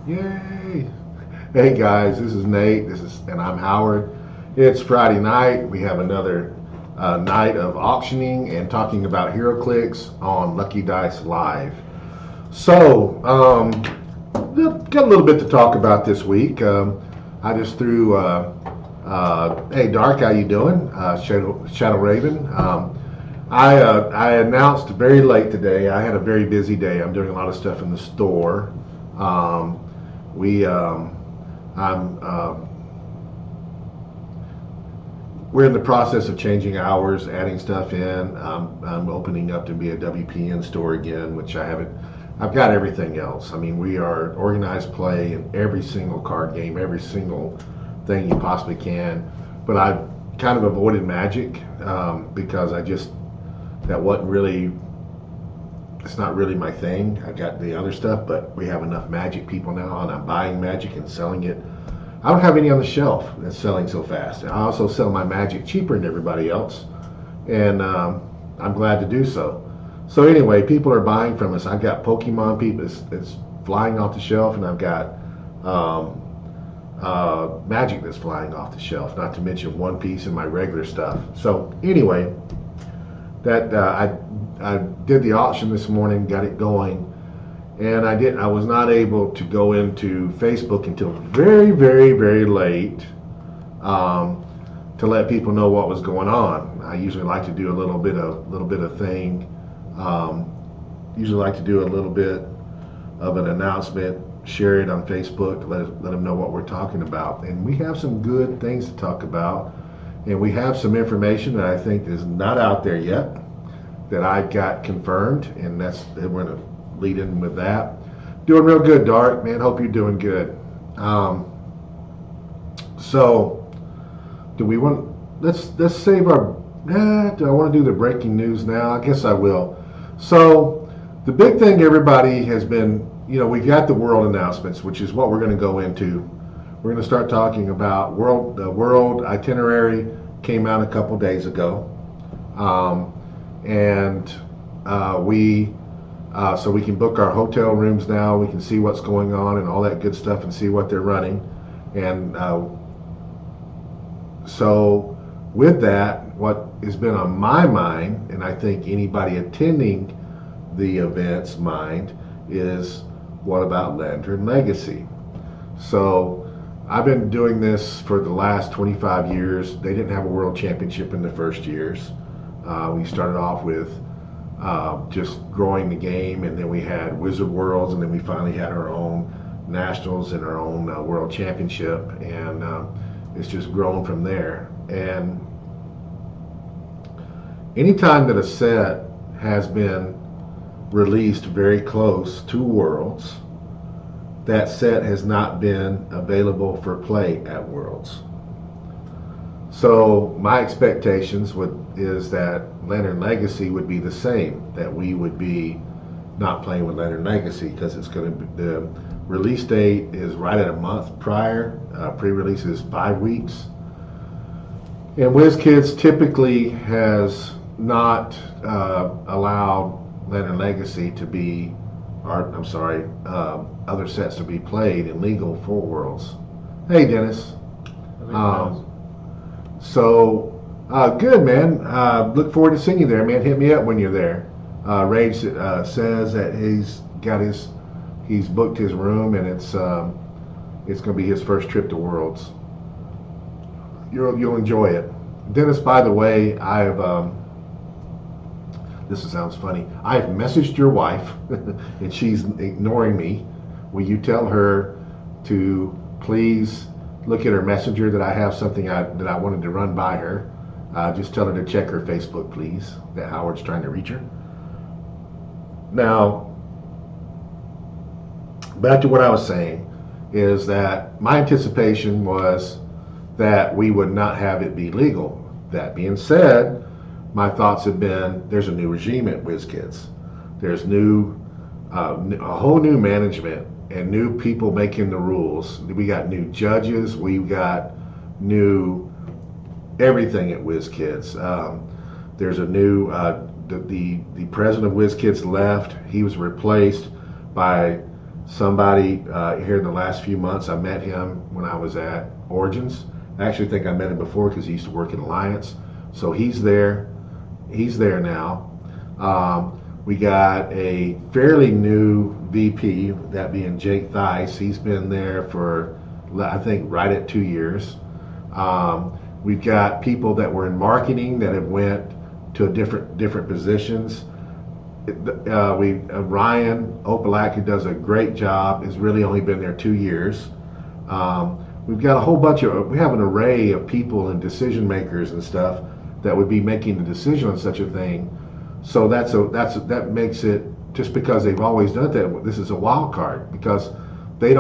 Yay! Hey guys, this is Nate. And I'm Howard. It's Friday night. We have another night of auctioning and talking about HeroClix on Lucky Dice Live. So, got a little bit to talk about this week. I just threw, hey Dark, how you doing? Shadow Raven. I announced very late today. I had a very busy day. I'm doing a lot of stuff in the store. Um, we I'm We're in the process of changing hours, adding stuff in. I'm opening up to be a WPN store again, which I haven't. I've got everything else. I mean, we are organized play in every single card game, every single thing you possibly can. But I've kind of avoided Magic because that wasn't really. It's not really my thing. I got the other stuff, but we have enough Magic people now, and I'm buying Magic and selling it. I don't have any on the shelf that's selling so fast. I also sell my Magic cheaper than everybody else, and I'm glad to do so. So anyway, people are buying from us. I've got Pokemon people. It's flying off the shelf, and I've got Magic that's flying off the shelf. Not to mention One Piece and my regular stuff. So anyway, that I did the auction this morning, got it going. And I was not able to go into Facebook until very, very, very late to let people know what was going on. I usually like to do a little bit of thing. Usually like to do a little bit of an announcement, share it on Facebook to let them know what we're talking about. And we have some good things to talk about. And we have some information that I think is not out there yet that I've got confirmed, and we're going to lead in with that. Doing real good, Dark, man. Hope you're doing good. So, let's save our. Do I want to do the breaking news now? I guess I will. So, the big thing everybody has been, we've got the world announcements, which is what we're going to go into. We're going to start talking about the world itinerary came out a couple days ago. So we can book our hotel rooms now. We can see what's going on and all that good stuff and see what they're running. And so with that, what has been on my mind, and I think anybody attending the event's mind, is what about Lantern Legacy? So I've been doing this for the last 25 years. They didn't have a world championship in the first years. We started off with just growing the game, and then we had Wizard Worlds, and then we finally had our own nationals and our own world championship, and it's just grown from there. And anytime that a set has been released very close to Worlds, that set has not been available for play at Worlds. So my expectations is that Lantern Legacy would be the same, that we would be not playing with Lantern Legacy because it's going to be, the release date is right at a month prior. Pre-release is 5 weeks. And WizKids typically has not allowed Lantern Legacy to be, other sets to be played in legal for Worlds. Hey Dennis. Good, man. Look forward to seeing you there, man. Hit me up when you're there. Rage says that he's booked his room, and it's going to be his first trip to Worlds. You'll enjoy it. Dennis, by the way, this sounds funny. I've messaged your wife, and she's ignoring me. Will you tell her to please look at her messenger that I have something that I wanted to run by her? Just tell her to check her Facebook, please, that Howard's trying to reach her. Now, back to what I was saying, is that my anticipation was that we would not have it be legal. That being said, my thoughts have been, there's a new regime at WizKids. There's a whole new management and new people making the rules. We got new judges. We've got new everything at WizKids. There's a new the president of WizKids left. He was replaced by somebody here in the last few months. I met him when I was at Origins. I actually think I met him before because he used to work in Alliance. So he's there. He's there now. We got a fairly new VP, that being Jake Theis. He's been there for, I think, right at 2 years. We've got people that were in marketing that have went to different positions. Ryan Opalak, who does a great job, has really only been there 2 years. We've got a whole bunch of, we have an array of people and decision makers and stuff that would be making the decision on such a thing. So that makes it, just because they've always done that, this is a wild card, because the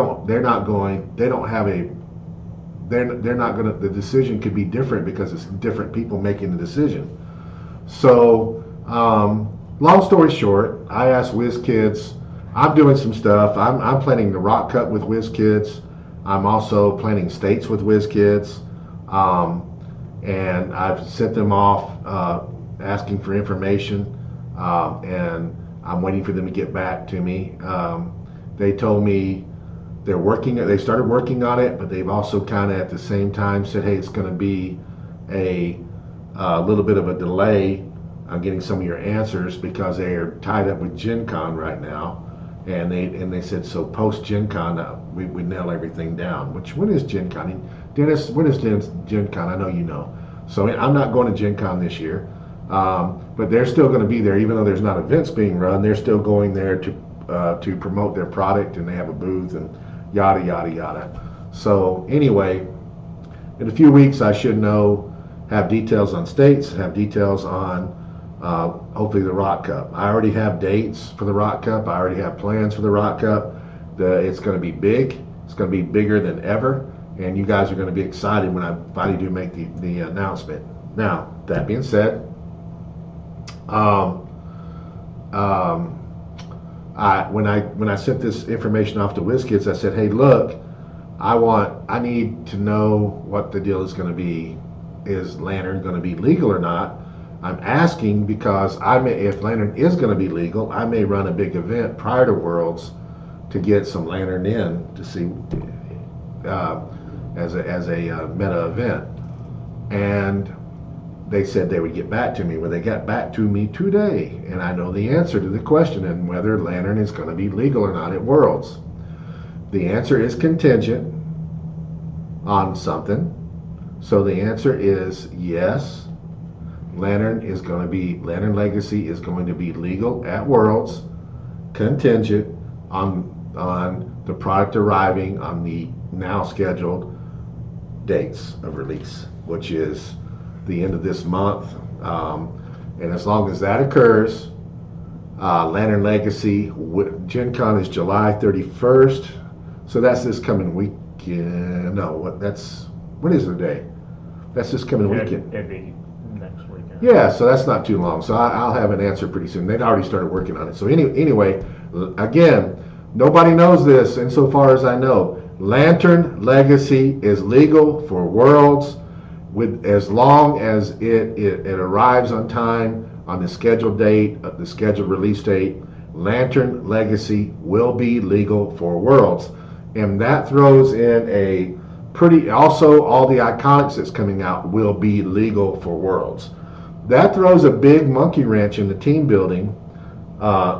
decision could be different because it's different people making the decision. So, long story short, I asked WizKids, I'm doing some stuff. I'm planning the Rock Cup with WizKids. I'm also planning states with WizKids. And I've sent them off asking for information, and I'm waiting for them to get back to me. They told me they started working on it, but they've also kind of at the same time said, hey, it's going to be a little bit of a delay on getting some of your answers because they are tied up with Gen Con right now. And they said, so post Gen Con, we nail everything down. When is Gen Con? Dennis, when is Gen Con? I know you know. So I'm not going to Gen Con this year. But they're still going to be there, even though there's not events being run. They're still going there to promote their product, and they have a booth and yada, yada, yada. So anyway, in a few weeks, I should have details on states, have details on hopefully the Rock Cup. I already have dates for the Rock Cup. I already have plans for the Rock Cup. It's going to be big. It's going to be bigger than ever, and you guys are going to be excited when I finally do make the announcement. Now, that being said, when I sent this information off to WizKids, I said, hey, look, I need to know what the deal is going to be. Is Lantern going to be legal or not? I'm asking because if Lantern is going to be legal, I may run a big event prior to Worlds to get some Lantern in to see as a meta event. And they said they would get back to me. Well, they got back to me today, and I know the answer to the question and whether Lantern is going to be legal or not at Worlds. The answer is contingent on something. So the answer is yes. Lantern Legacy is going to be legal at Worlds, contingent on the product arriving on the now scheduled dates of release, which is the end of this month. And as long as that occurs, Lantern Legacy, Gen Con is July 31st. So that's this coming weekend. No, what is the day? That's this coming weekend. It'd be next weekend. Yeah, so that's not too long. So I'll have an answer pretty soon. They'd already started working on it. So anyway, again, nobody knows this insofar as I know. Lantern Legacy is legal for Worlds as long as it arrives on time on the scheduled date, the scheduled release date. Lantern Legacy will be legal for Worlds. And that throws in also all the Iconics that's coming out will be legal for Worlds. That throws a big monkey wrench in the team building,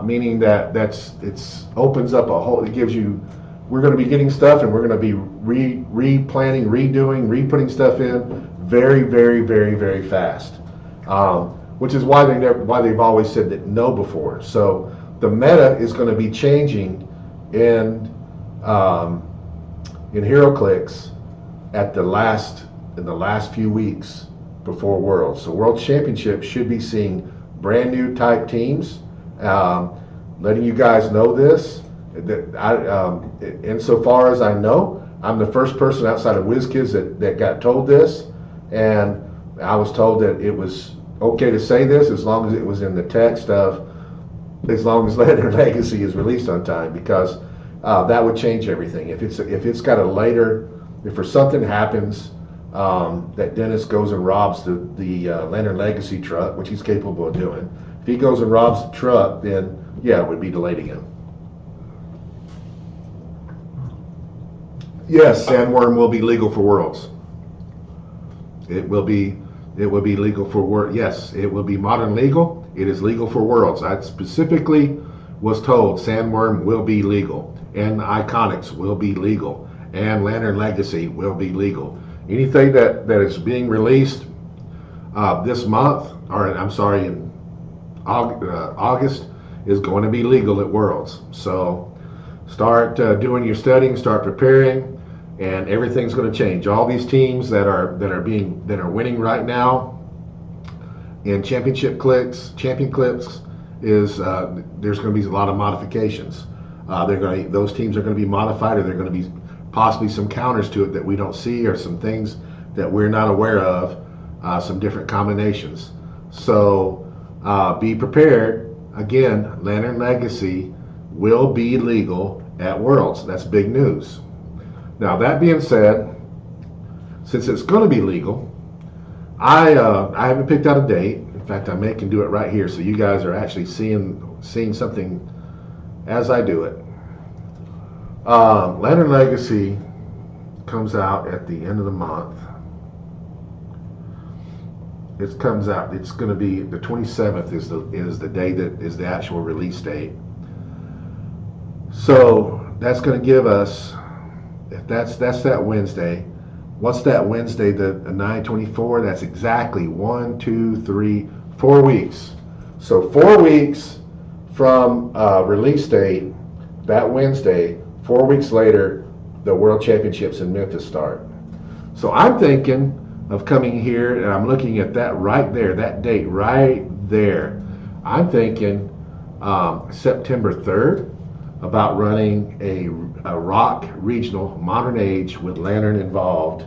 meaning that it opens up a whole, it gives you, we're going to be getting stuff and we're going to be replanning, redoing, re-putting stuff in very, very, very, very fast, which is why they've always said that no before. So the meta is going to be changing in HeroClix in the last few weeks before Worlds. So World Championship should be seeing brand new type teams. Letting you guys know this. Insofar as I know, I'm the first person outside of WizKids that got told this, and I was told that it was okay to say this as long as it was in the text of, as long as Lantern Legacy is released on time, because that would change everything. If it's got a later, if for something happens that Dennis goes and robs the Lantern Legacy truck, which he's capable of doing, if he goes and robs the truck, then yeah, it would be delayed again. Yes, sandworm will be legal for Worlds. It will be legal for World. Yes, it will be modern legal. It is legal for Worlds. I specifically was told sandworm will be legal, and Iconics will be legal, and Lantern Legacy will be legal. Anything that is being released this month, or I'm sorry, in August, is going to be legal at Worlds. So start doing your studying, start preparing, and everything's going to change. All these teams that are winning right now in champion clips is there's going to be a lot of modifications. Those teams are going to be modified, or they're going to be possibly some counters to it that we don't see, or some things that we're not aware of, some different combinations. So be prepared. Again, Lantern Legacy will be legal at Worlds. That's big news. Now, that being said, since it's going to be legal, I haven't picked out a date. In fact, I can do it right here, so you guys are actually seeing something as I do it. Lantern Legacy comes out at the end of the month. It comes out. It's going to be the 27th is the day that is the actual release date. So that's going to give us, if that's that Wednesday. What's that Wednesday? The 9/24. That's exactly 1, 2, 3, 4 weeks. So 4 weeks from release date, that Wednesday. 4 weeks later, the World Championships in Memphis start. So I'm thinking of coming here, and I'm looking at that right there, that date right there. I'm thinking September 3rd, about running a rock regional modern age with Lantern involved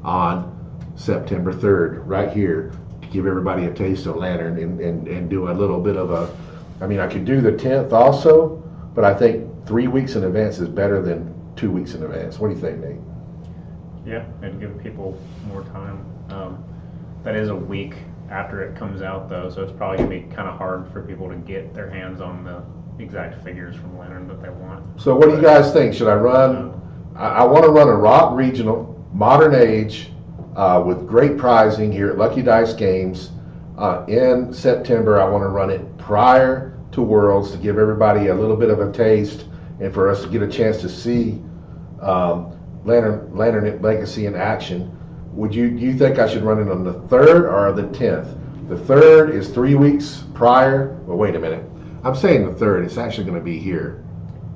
on September 3rd, right here, to give everybody a taste of Lantern and do a little bit of a, I could do the 10th also, but I think 3 weeks in advance is better than 2 weeks in advance. What do you think, Nate? Yeah, and give people more time. That is a week after it comes out, though, so it's probably going to be kind of hard for people to get their hands on the exact figures from Lantern that they want. So what do you guys think? Should I run? I want to run a rock regional, modern age, with great prizing here at Lucky Dice Games in September. I want to run it prior to Worlds to give everybody a little bit of a taste and for us to get a chance to see Lantern Legacy in action. Do you think I should run it on the 3rd or the 10th? The 3rd is 3 weeks prior. Well, wait a minute. I'm saying the 3rd. It's actually going to be here.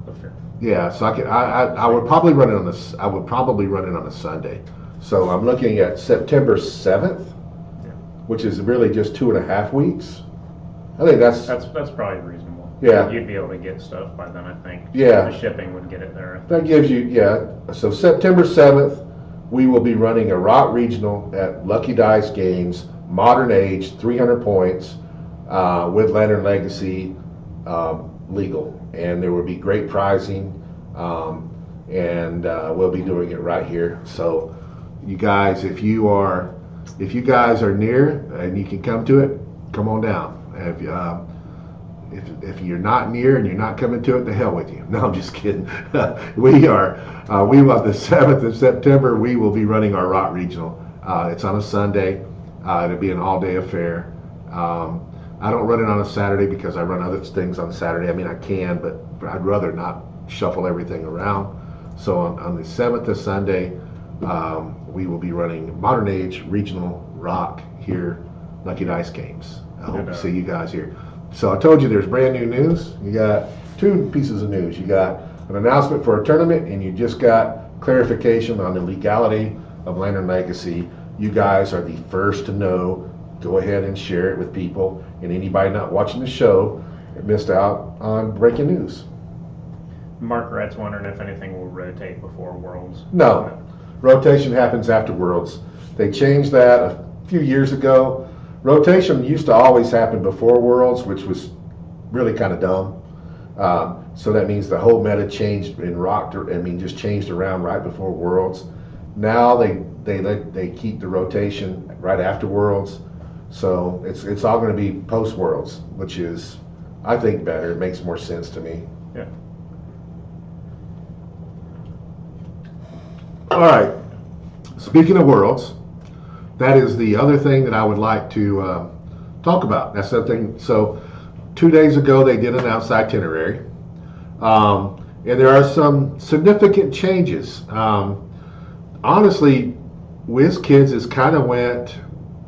Okay. Yeah, so I would probably run it on a Sunday. So I'm looking at September 7th, which is really just 2.5 weeks. I think that's probably reasonable. Yeah. You'd be able to get stuff by then, I think. Yeah. The shipping would get it there. That gives you, so September 7th, we will be running a rock regional at Lucky Dice Games, modern age, 300 points, with Lantern Legacy legal. And there will be great prizing, and we'll be doing it right here. So you guys, if you guys are near and you can come to it, come on down. If you're not near and you're not coming to it, the hell with you. No, I'm just kidding. We on the 7th of September, we will be running our rock regional. It's on a Sunday. It'll be an all-day affair. I don't run it on a Saturday because I run other things on Saturday. I can, but I'd rather not shuffle everything around. So on the 7th of Sunday, we will be running modern age regional rock here, Lucky Dice Games. I hope to see you guys here. So I told you there's brand new news. You got 2 pieces of news. You got an announcement for a tournament, and you just got clarification on the legality of Lantern Legacy. You guys are the first to know. Go ahead and share it with people. And anybody not watching the show missed out on breaking news. Mark Wright's wondering if anything will rotate before Worlds. No. Rotation happens after Worlds. They changed that a few years ago. Rotation used to always happen before Worlds, which was really kind of dumb. So that means the whole meta changed and just changed around right before Worlds. Now they keep the rotation right after Worlds. So it's all going to be post Worlds, which is, I think, better. It makes more sense to me. Yeah. All right. Speaking of worlds, that is the other thing that I would like to talk about. That's the thing. So 2 days ago, they did announce the itinerary. And there are some significant changes. Honestly, WizKids has kind of went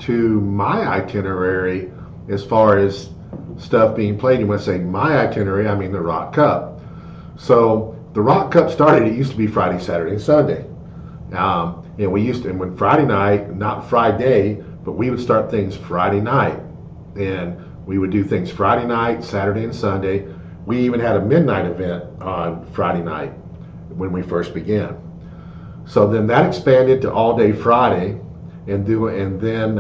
to my itinerary as far as stuff being played. And when I say my itinerary, I mean the Rock Cup. So the Rock Cup started, it used to be Friday, Saturday, and Sunday. And we used to, and when Friday night, not Friday, but we would start things Friday night. And we would do things Friday night, Saturday, and Sunday. We even had a midnight event on Friday night when we first began. So then that expanded to all day Friday, and then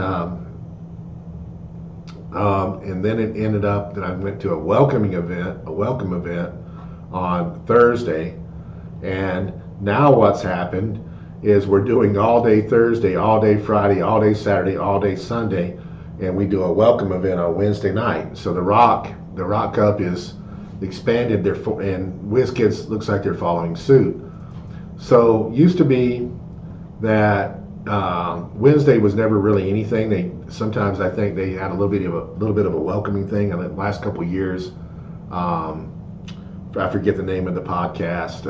it ended up that I went to a welcome event on Thursday. And now what's happened is we're doing all day Thursday, all day Friday, all day Saturday, all day Sunday, and we do a welcome event on Wednesday night. So the Rock Cup is expanded, and WizKids looks like they're following suit. So used to be that Wednesday was never really anything. Sometimes I think they had a little bit of a welcoming thing. In the last couple of years, I forget the name of the podcast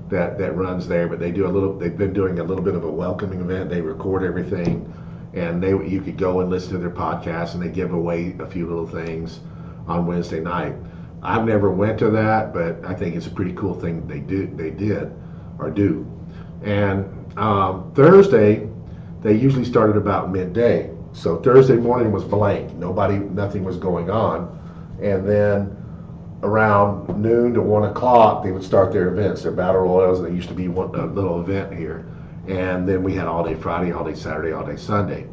that runs there, but they've been doing a little bit of a welcoming event. They record everything, and you could go and listen to their podcast, and they give away a few little things on Wednesday night. I've never went to that, but I think it's a pretty cool thing they did. And Thursday, they usually started about midday. So Thursday morning was blank. Nothing was going on. And then around noon to 1 o'clock, they would start their events, their battle royals, and there used to be a little event here. And then we had all day Friday, all day Saturday, all day Sunday.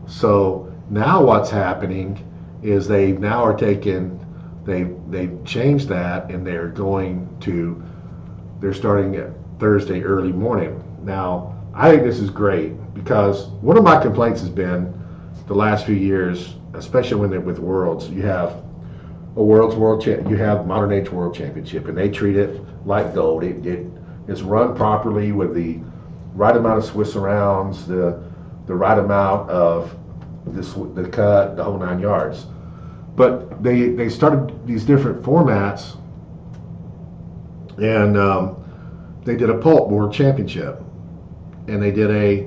So now what's happening is they've changed that, and they're starting at Thursday early morning. Now, I think this is great because one of my complaints has been the last few years, especially when they're with Worlds, you have you have Modern Age World Championship, and they treat it like gold. It's run properly with the right amount of Swiss rounds, the right amount of the cut, the whole 9 yards. But they started these different formats, and they did a Pulp World Championship, and they did a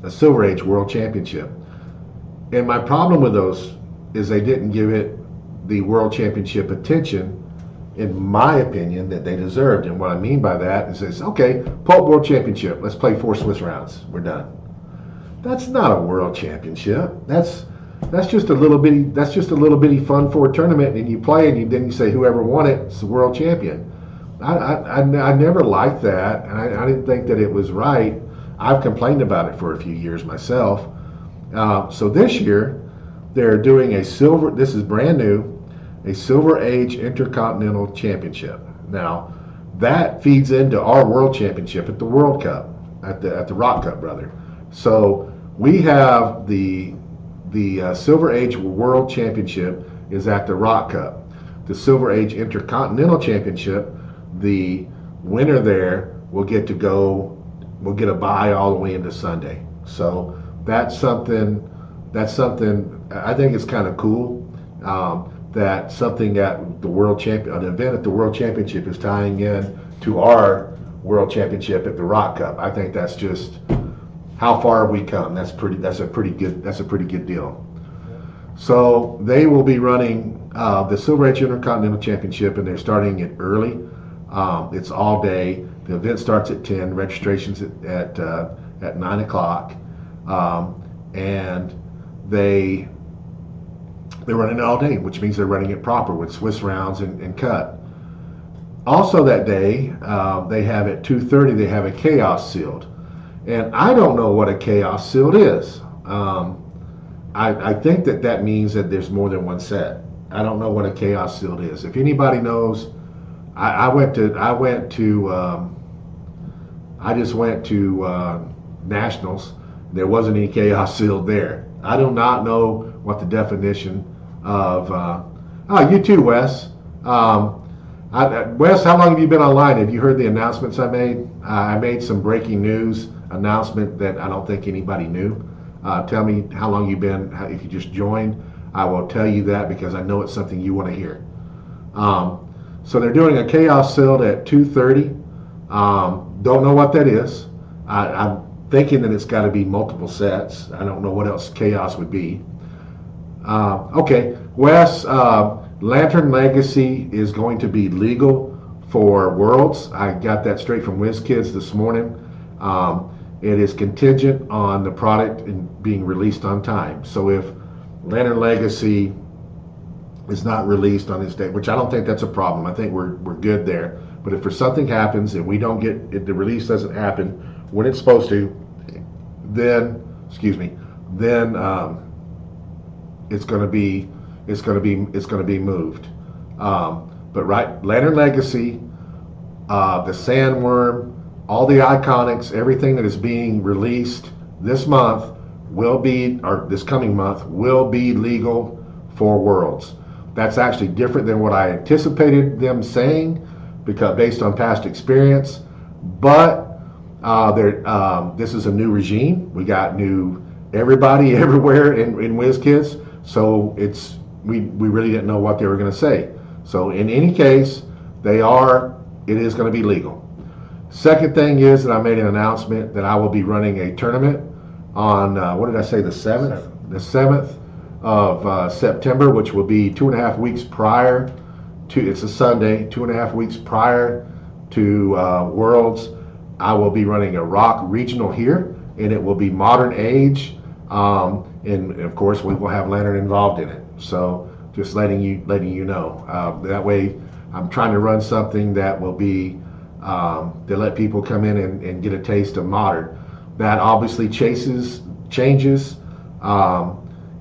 Silver Age World Championship. And my problem with those is they didn't give it the World Championship attention, in my opinion, that they deserved. And what I mean by that is it's okay, Pulp World Championship, let's play 4 Swiss rounds, we're done. That's not a World Championship. That's just a little bitty fun for a tournament, and you play, and then you say whoever won it's the world champion. I never liked that, and I didn't think that it was right. I've complained about it for a few years myself. So this year they're doing this is brand new, a Silver Age Intercontinental Championship. Now that feeds into our World Championship at the World Cup, at the Rock Cup rather. So we have the Silver Age World Championship is at the Rock Cup. The Silver Age Intercontinental Championship, the winner there will get a bye all the way into Sunday. So that's something I think is kind of cool. That something at the an event at the World Championship is tying in to our World Championship at the Rock Cup. I think that's just how far have we come. That's a pretty good deal. So they will be running the Silver Age Intercontinental Championship, and they're starting it early. It's all day. The event starts at 10. Registration's at 9 o'clock, and they're running it all day, which means they're running it proper with Swiss rounds and cut. Also that day, they have at 2:30. They have a Chaos Sealed, and I don't know what a Chaos Sealed is. I think that means that there's more than one set. I don't know what a Chaos Sealed is. If anybody knows, I just went to Nationals. There wasn't any Chaos Sealed there. I do not know what the definition of. You too, Wes. Wes, how long have you been online? Have you heard the announcements I made? I made some breaking news announcement that I don't think anybody knew. Tell me how long you've been, if you just joined. I will tell you that because I know it's something you want to hear. So they're doing a chaos sale at 2:30. Don't know what that is. I'm thinking that it's got to be multiple sets. I don't know what else chaos would be. Okay, Wes, Lantern Legacy is going to be legal for Worlds. I got that straight from WizKids this morning. It is contingent on the product being released on time. So if Lantern Legacy is not released on this date, which I don't think that's a problem. I think we're good there. But if for something happens and we don't get if the release doesn't happen when it's supposed to, then it's going to be moved. But right, Lantern Legacy, the Sandworm, all the Iconics, everything that is being released this month this coming month will be legal for Worlds. That's actually different than what I anticipated them saying, because based on past experience. But this is a new regime. We got new everybody everywhere in WizKids, so we really didn't know what they were going to say. So in any case, it is going to be legal. Second thing is that I made an announcement that I will be running a tournament on what did I say, the 7th? The 7th of September, which will be 2.5 weeks prior to, it's a Sunday, 2.5 weeks prior to Worlds. I will be running a rock regional here, and it will be modern age, and of course we will have Lantern involved in it. So just letting you know. That way, I'm trying to run something that will be to let people come in and get a taste of modern. That obviously changes.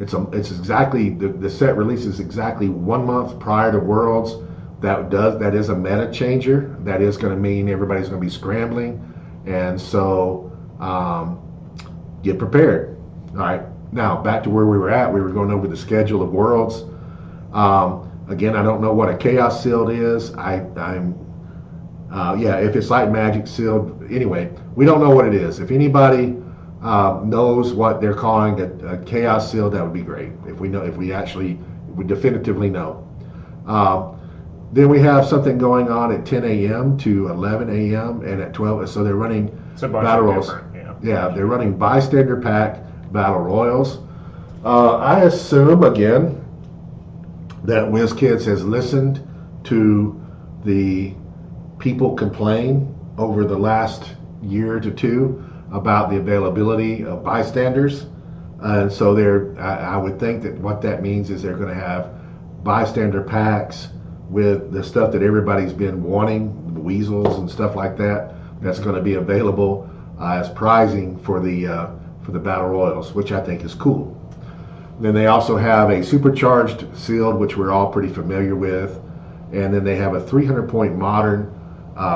It's exactly the set release is exactly 1 month prior to Worlds. That is a meta changer. That is going to mean everybody's going to be scrambling, and so get prepared. All right, now back to where we were at. We were going over the schedule of Worlds. Again, I don't know what a Chaos Sealed is. If it's like Magic Sealed, anyway, we don't know what it is. If anybody knows what they're calling a Chaos Sealed, that would be great. If we definitively know. Then we have something going on at 10 a.m. to 11 a.m. and at 12. So they're running battle royals. Yeah, they're running bystander pack battle royals. I assume again that WizKids has listened to the people complain over the last year to two about the availability of bystanders, and so I would think that what that means is they're going to have bystander packs with the stuff that everybody's been wanting, the weasels and stuff like that. That's going to be available as prizing for the battle royals, which I think is cool. Then they also have a supercharged sealed, which we're all pretty familiar with, and then they have a 300-point modern.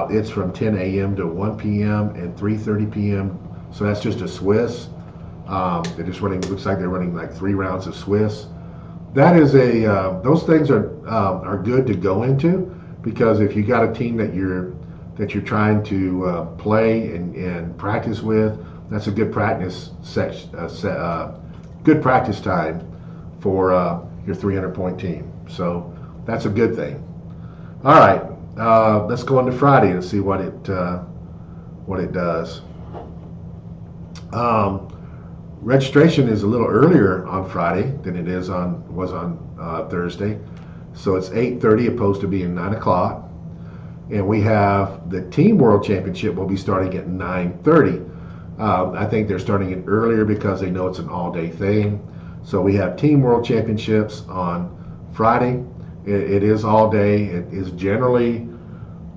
It's from 10 a.m. to 1 p.m. and 3:30 p.m. So that's just a Swiss. They're just running. Looks like they're running like 3 rounds of Swiss. That is those things are good to go into, because if you got a team that you're trying to play and practice with, that's a good practice good practice time for your 300-point team. So that's a good thing. All right, let's go on to Friday and see what it does. Registration is a little earlier on Friday than it was on Thursday, so it's 8:30 opposed to being 9 o'clock. And we have the Team World Championship will be starting at 9:30. I think they're starting it earlier because they know it's an all-day thing. So we have Team World Championships on Friday. It is all day. It is generally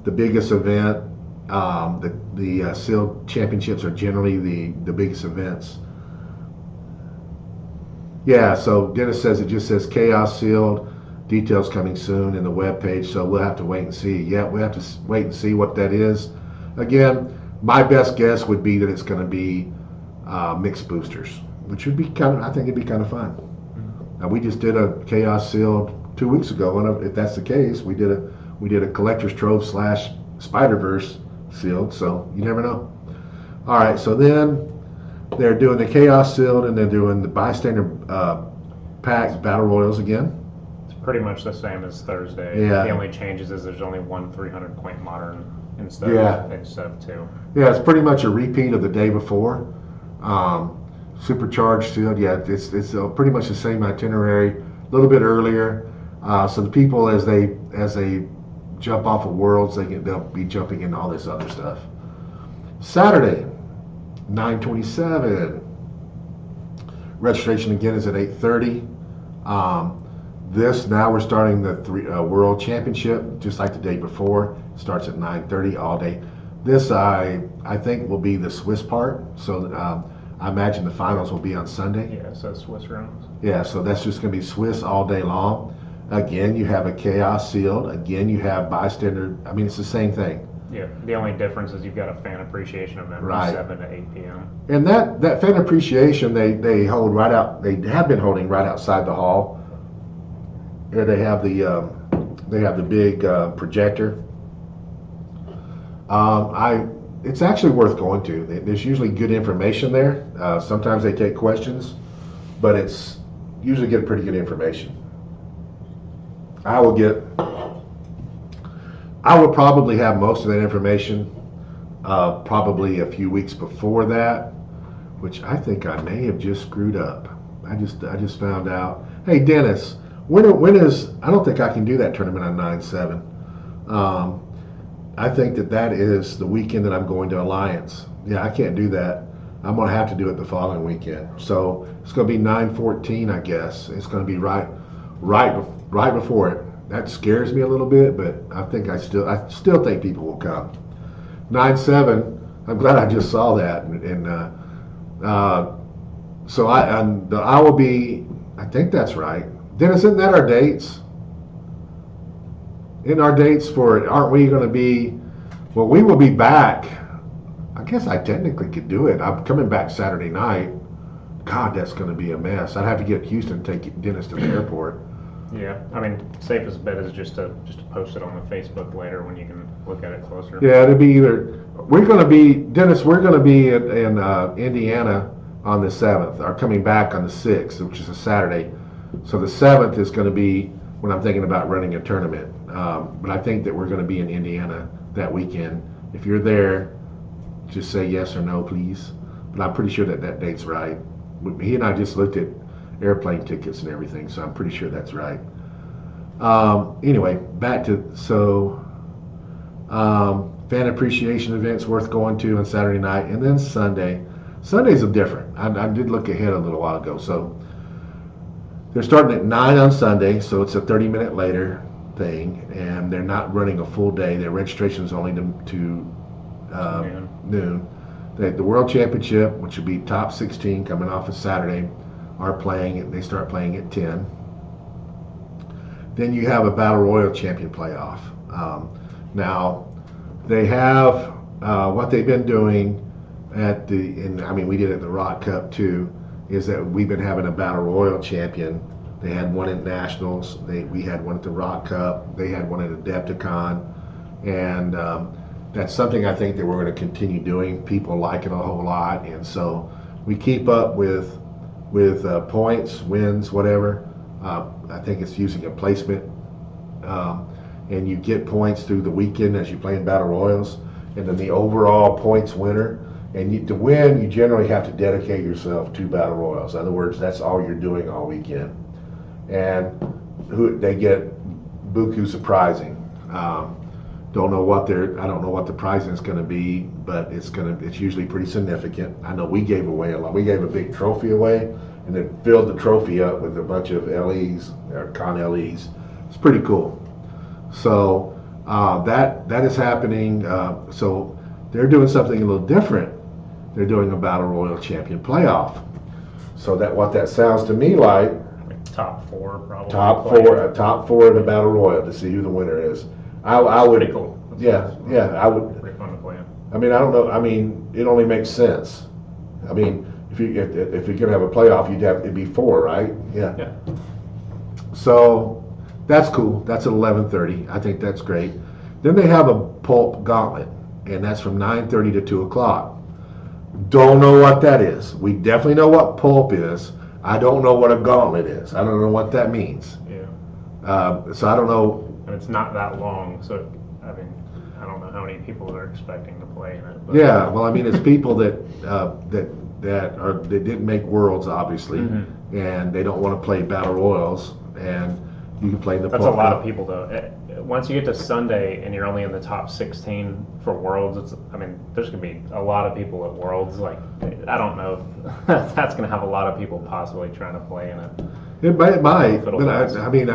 the biggest event. The Sealed Championships are generally the biggest events. Yeah, so Dennis says it just says Chaos Sealed. Details coming soon in the webpage, so we'll have to wait and see. Yeah, we'll have to wait and see what that is. Again, my best guess would be that it's going to be mixed boosters, which would be I think it'd be kind of fun. Now, we just did a Chaos Sealed 2 weeks ago, and if that's the case, we did a Collector's Trove / Spider-Verse sealed, so you never know. All right, so then they're doing the chaos sealed, and they're doing the bystander pack battle royals again. It's pretty much the same as Thursday. Yeah. The only changes is there's only one 300 point modern instead of two. Yeah, it's pretty much a repeat of the day before. Supercharged sealed. Yeah, it's pretty much the same itinerary, a little bit earlier. So the people as they jump off of worlds, they'll be jumping into all this other stuff. Saturday, 9/27. Registration again is at 8:30. Now we're starting the World Championship just like the day before. It starts at 9:30 all day. This I think will be the Swiss part. So I imagine the finals will be on Sunday. Yeah, so Swiss rounds. Yeah, so that's just going to be Swiss all day long. Again, you have a chaos sealed. Again, you have bystander. I mean, it's the same thing. Yeah, the only difference is you've got a fan appreciation event from 7 to 8 p.m. And that fan appreciation they hold right out. They have been holding right outside the hall. Here they have the big projector. It's actually worth going to. There's usually good information there. Sometimes they take questions, but it's usually get pretty good information. I will probably have most of that information probably a few weeks before that, which I think I may have just screwed up. I just found out. Hey Dennis, when is? I don't think I can do that tournament on 9/7. I think that is the weekend that I'm going to Alliance. Yeah, I can't do that. I'm going to have to do it the following weekend. So it's going to be 9/14, I guess. It's going to be right before it. That scares me a little bit, but I think I still think people will come. 9/7. I'm glad I just saw that, so I will be. I think that's right. Dennis, isn't that our dates? In our dates aren't we going to be? Well, we will be back. I guess I technically could do it. I'm coming back Saturday night. God, that's going to be a mess. I'd have to get Houston and take Dennis to the airport. Yeah, I mean, safest bet is just to post it on the Facebook later when you can look at it closer. Yeah, it'll be either. We're going to be Dennis. We're going to be in Indiana on the 7th. Or coming back on the 6th, which is a Saturday. So the 7th is going to be when I'm thinking about running a tournament. But I think that we're going to be in Indiana that weekend. If you're there, just say yes or no, please. But I'm pretty sure that date's right. He and I just looked at airplane tickets and everything, so I'm pretty sure that's right. Anyway, back to fan appreciation events worth going to on Saturday night, and then Sunday. Sundays are different. I did look ahead a little while ago, so they're starting at 9 on Sunday, so it's a 30-minute later thing, and they're not running a full day. Their registration is only to noon. The World Championship, which will be top 16 coming off of Saturday, are playing it. They start playing at 10. Then you have a Battle Royal Champion playoff. Now, they have what they've been doing we did it at the Rock Cup too, is that we've been having a Battle Royal Champion. They had one at Nationals. We had one at the Rock Cup. They had one at Adepticon. And that's something I think that we're going to continue doing. People like it a whole lot. And so we keep up with points, wins, whatever. I think it's using a placement. And you get points through the weekend as you play in Battle Royals. And then the overall points winner. And to win, you generally have to dedicate yourself to Battle Royals. In other words, that's all you're doing all weekend. And they get buku surprising. Don't know what I don't know what the pricing is going to be, but it's usually pretty significant. I know we gave away a lot. We gave a big trophy away, and then filled the trophy up with a bunch of LEs or con LEs. It's pretty cool. So that is happening. So they're doing something a little different. They're doing a Battle Royal Champion playoff. So what that sounds to me like top 4 probably. Top four in the Battle Royal to see who the winner is. I would. Pretty cool. Yeah, I would. Pretty fun to play. I mean, I don't know. I mean, it only makes sense. I mean, if you're gonna have a playoff, it'd be 4, right? Yeah. So that's cool. That's at 11:30. I think that's great. Then they have a pulp gauntlet, and that's from 9:30 to 2 o'clock. Don't know what that is. We definitely know what pulp is. I don't know what a gauntlet is. I don't know what that means. Yeah. So I don't know. And it's not that long, so I mean, I don't know how many people are expecting to play in it. But. Yeah, well, I mean, it's people that didn't make Worlds, obviously, and they don't want to play Battle Royals, and you can play the. That's a lot of people, though. Once you get to Sunday and you're only in the top 16 for Worlds, I mean, there's going to be a lot of people at Worlds. Like, I don't know if that's going to have a lot of people possibly trying to play in it. It might, but I mean,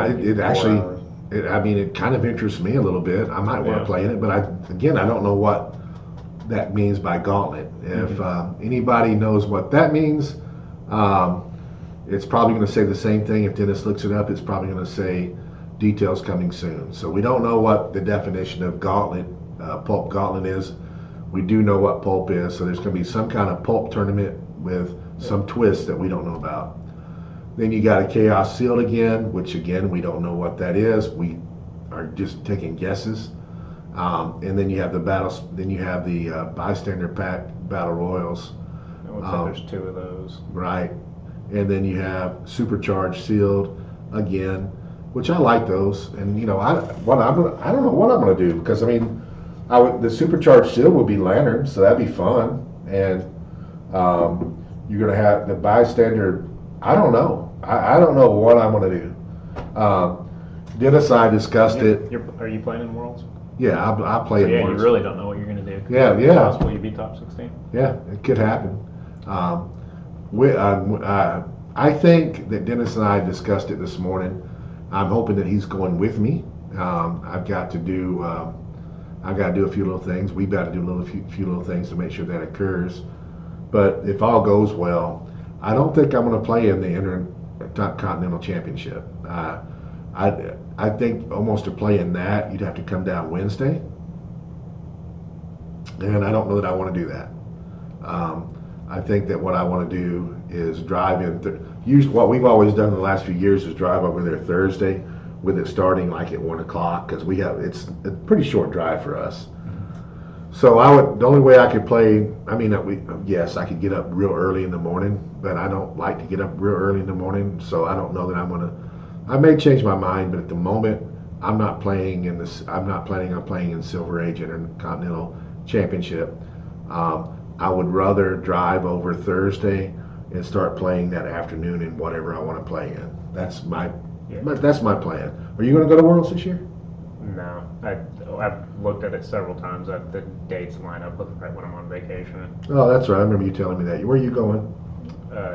it kind of interests me a little bit. I might want to play in it, but I don't know what that means by gauntlet. If anybody knows what that means, it's probably going to say the same thing. If Dennis looks it up, it's probably going to say details coming soon. So we don't know what the definition of gauntlet, pulp gauntlet is. We do know what pulp is, so there's going to be some kind of pulp tournament with some twist that we don't know about. Then you got a Chaos Sealed again, which again, we don't know what that is. We are just taking guesses. And then you have the battles. Then you have the Bystander Pack Battle Royals. It looks like there's 2 of those. Right. And then you have Supercharged Sealed again, which I like those. And you know, I don't know what I'm gonna do, because I mean, the Supercharged Sealed would be lanterns, so that'd be fun. And you're gonna have the Bystander. I don't know. I don't know what I'm gonna do. Dennis and I discussed it. Are you playing in Worlds? Yeah, I play in Yeah, Worlds. you really don't know what you're going to do. Yeah. It's possible you be top 16. Yeah, it could happen. I think that Dennis and I discussed it this morning. I'm hoping that he's going with me. I've got to do a few little things. We've got to do a few little things to make sure that occurs. But if all goes well, I don't think I'm going to play in the Intercontinental Championship. I think almost to play in that, you'd have to come down Wednesday, and I don't know that I want to do that. I think that what I want to do is drive in. What we've always done in the last few years is drive over there Thursday, with it starting like at 1 o'clock, because it's a pretty short drive for us. So the only way I could play, I mean, yes, I could get up real early in the morning, but I don't like to get up real early in the morning, so I don't know that I'm gonna. I may change my mind, but at the moment, I'm not planning on playing in Silver Age Intercontinental Championship. I would rather drive over Thursday and start playing that afternoon in whatever I want to play in. That's my plan. Are you going to go to Worlds this year? No, I've looked at it several times. The dates line up with right when I'm on vacation. Oh, that's right. I remember you telling me that. Where are you going?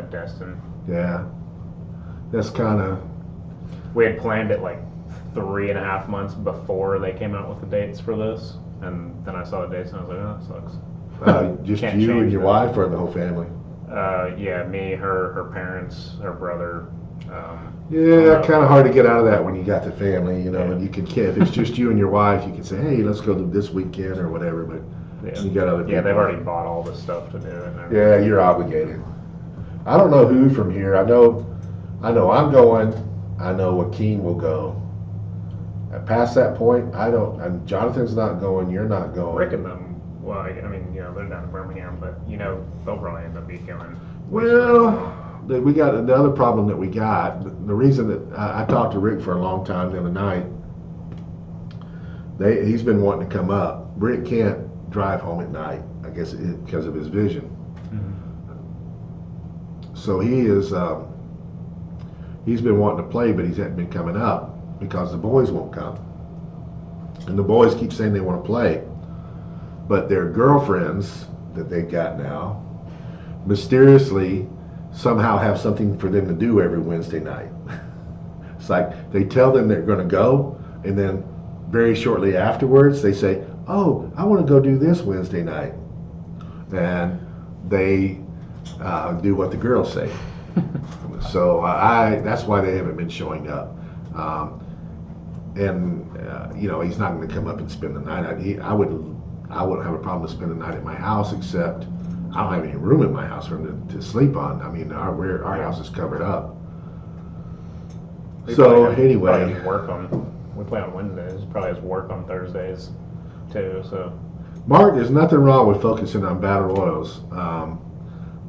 Destin. Yeah, that's kind of. We had planned it like 3.5 months before they came out with the dates for this, and then I saw the dates and I was like, oh, that sucks. Just you and your wife, or the whole family? Yeah, me, her parents, her brother. Yeah, kind of hard to get out of that when you got the family, you know. And you can, if it's just you and your wife, you can say, hey, let's go this weekend or whatever. But you got other people. Yeah, they've already bought all the stuff to do it. Yeah, you're obligated. I don't know who from here. I know I'm going. I know Joaquin will go. Past that point, I don't. And Jonathan's not going. You're not going. Rick and them. Well, I mean, you know, they're down in Birmingham, but you know, they'll probably end up be going. Well, we got the other problem that we got. The reason that I talked to Rick for a long time the other night. He's been wanting to come up. Rick can't drive home at night. I guess because of his vision. Mm-hmm. So he is. He's been wanting to play, but he hasn't been coming up because the boys won't come. And the boys keep saying they want to play, but their girlfriends that they've got now mysteriously somehow have something for them to do every Wednesday night. It's like they tell them they're going to go, and then very shortly afterwards they say, oh, I want to go do this Wednesday night. And they do what the girls say. So that's why they haven't been showing up. You know, he's not going to come up and spend the night. I wouldn't have a problem to spend the night at my house, except I don't have any room in my house for him to sleep on. I mean, our house is covered up. So anyway, we play on Wednesdays. Probably has work on Thursdays too. So Mark, there's nothing wrong with focusing on battle royals.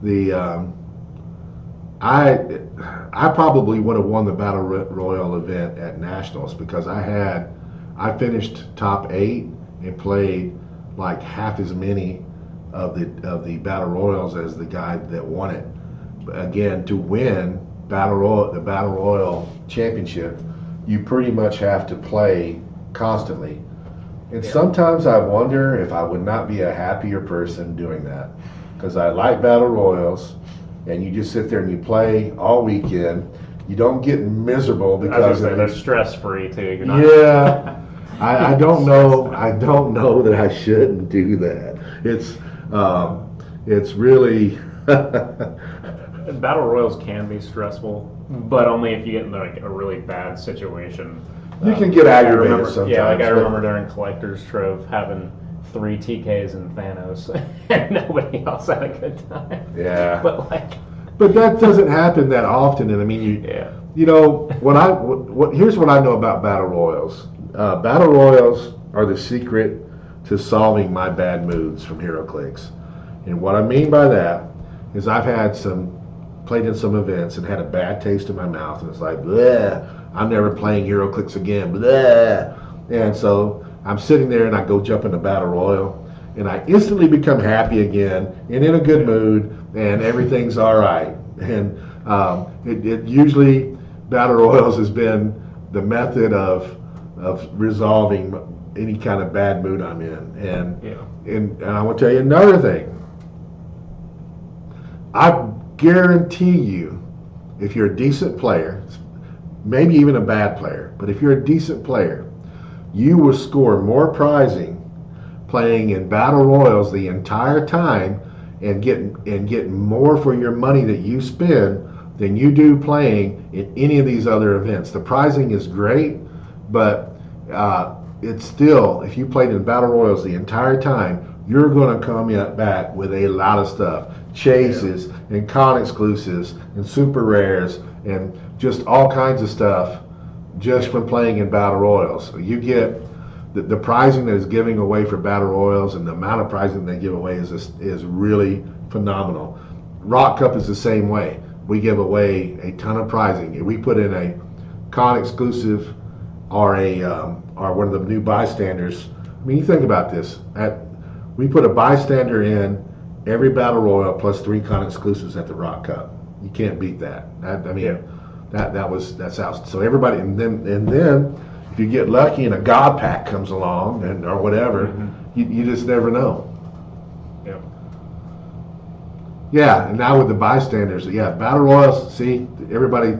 The I probably would have won the battle royal event at nationals because I finished top 8 and played like half as many of the battle royals as the guy that won it. Again, to win the battle royal championship, you pretty much have to play constantly. And sometimes I wonder if I would not be a happier person doing that, because I like battle royals, and you just sit there and you play all weekend. You don't get miserable because they're stress free too. You're not yeah. I don't know. I don't know that I shouldn't do that. It's really. Battle royals can be stressful, but only if you get in like a really bad situation. You can get aggravated sometimes. Yeah, like I remember during Collector's Trove having 3 TKs and Thanos, and nobody else had a good time. Yeah. But that doesn't happen that often, and I mean, you know, here's what I know about battle royals. Battle royals are the secret to solving my bad moods from HeroClix, and what I mean by that is I've played in some events and had a bad taste in my mouth, and it's like, bleh, I'm never playing HeroClix again, bleh. And so I'm sitting there and I go jump in a battle royal, and I instantly become happy again and in a good mood, and everything's all right. And it usually battle royals has been the method of resolving any kind of bad mood I'm in. And I want to tell you another thing. I guarantee you, if you're a decent player, maybe even a bad player, but if you're a decent player, you will score more prizing playing in battle royals the entire time and get more for your money that you spend than you do playing in any of these other events. The prizing is great, but it's still, if you played in battle royals the entire time, you're going to come back with a lot of stuff. Chases and con exclusives and super rares and just all kinds of stuff just from playing in battle royals. You get the prizing that is giving away for battle royals, and the amount of prizing they give away is really phenomenal. Rock Cup is the same way. We give away a ton of prizing. We put in a con exclusive or one of the new bystanders. I mean, you think about this. We put a bystander in every battle royal plus 3 con exclusives at the Rock Cup. You can't beat that. That's out. So everybody, and then if you get lucky and a God pack comes along or whatever, you just never know. Yeah, and now with the bystanders, battle royals. See, everybody.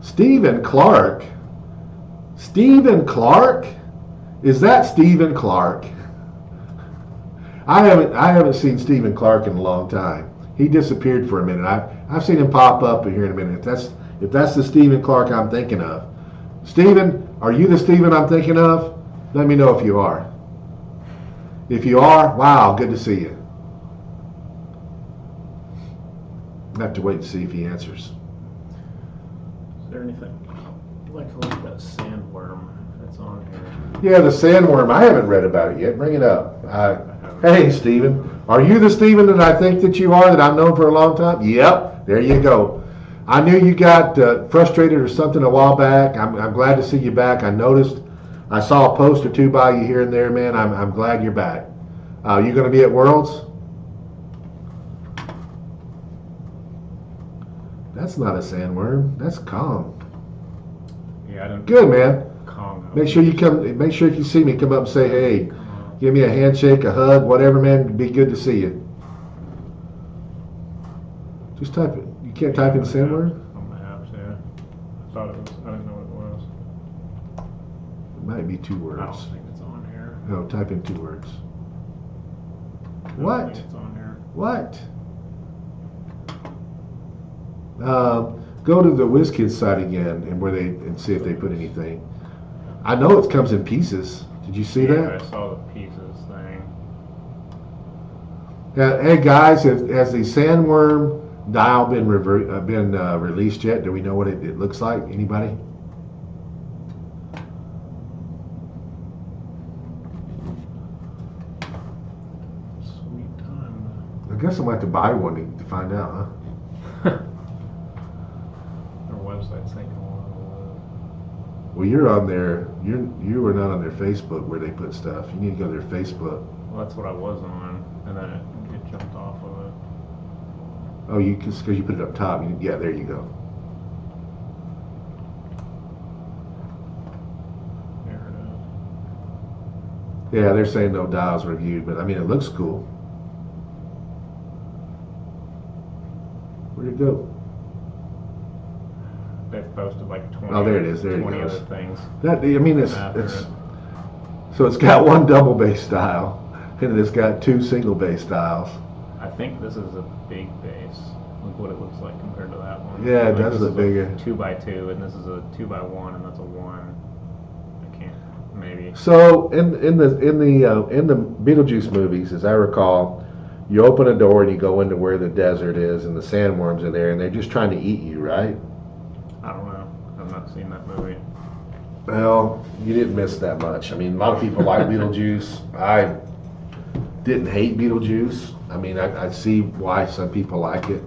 Stephen Clark. Is that Stephen Clark? I haven't seen Stephen Clark in a long time. He disappeared for a minute. I've seen him pop up here in a minute. If that's the Stephen Clark I'm thinking of. Stephen, are you the Stephen I'm thinking of? Let me know if you are. If you are, wow, good to see you. I have to wait and see if he answers. Is there anything? I'd like to look at that sandworm that's on here. Yeah, the sandworm. I haven't read about it yet. Bring it up. Hey, Stephen. Are you the Stephen that I think that you are, that I've known for a long time? Yep. There you go. I knew you got frustrated or something a while back. I'm glad to see you back. I saw a post or two by you here and there, man. I'm glad you're back. You going to be at Worlds? That's not a sandworm. That's Kong. Yeah, I don't. Good, man. Kong. Make sure you come. Make sure if you see me, come up and say, hey, give me a handshake, a hug, whatever, man. It'd be good to see you. Just type it. You can't type in sandworm? On the apps, yeah. I thought it was. I didn't know what it was. It might be 2 words. I don't think it's on here. No, type in 2 words. I don't What? think it's on here. What? Go to the WizKids site again and see if they put anything. I know it comes in pieces. Did you see that? I saw the pieces thing. Hey guys, has the sandworm dial been released yet? Do we know what it looks like? Anybody? guess I'm going to have to buy one to find out, huh? Their website's taking a while. Well, you're on their, you were not on their Facebook where they put stuff. You need to go to their Facebook. Well, that's what I was on, and then it jumped off of it. Oh, because you put it up top. Yeah, there you go. There it is. Yeah, they're saying no dials reviewed, but I mean, it looks cool. Where'd it go? They've posted like 20. Oh, there it is. There it 20 goes. other things. That, I mean, it's After it. so it's got one double bass dial, and it's got two single bass dials. I think this is a big bass. Look what it looks like compared to that one. Yeah, it Like, does this look is bigger. a 2x2, and this is a 2x1, and that's a 1. I can't. Maybe. So in the Beetlejuice movies, as I recall, you open a door and you go into where the desert is, and the sandworms are there, and they're just trying to eat you, right? I don't know. I've not seen that movie. Well, you didn't miss that much. I mean, a lot of people like Beetlejuice. I didn't hate Beetlejuice. I mean, I see why some people like it.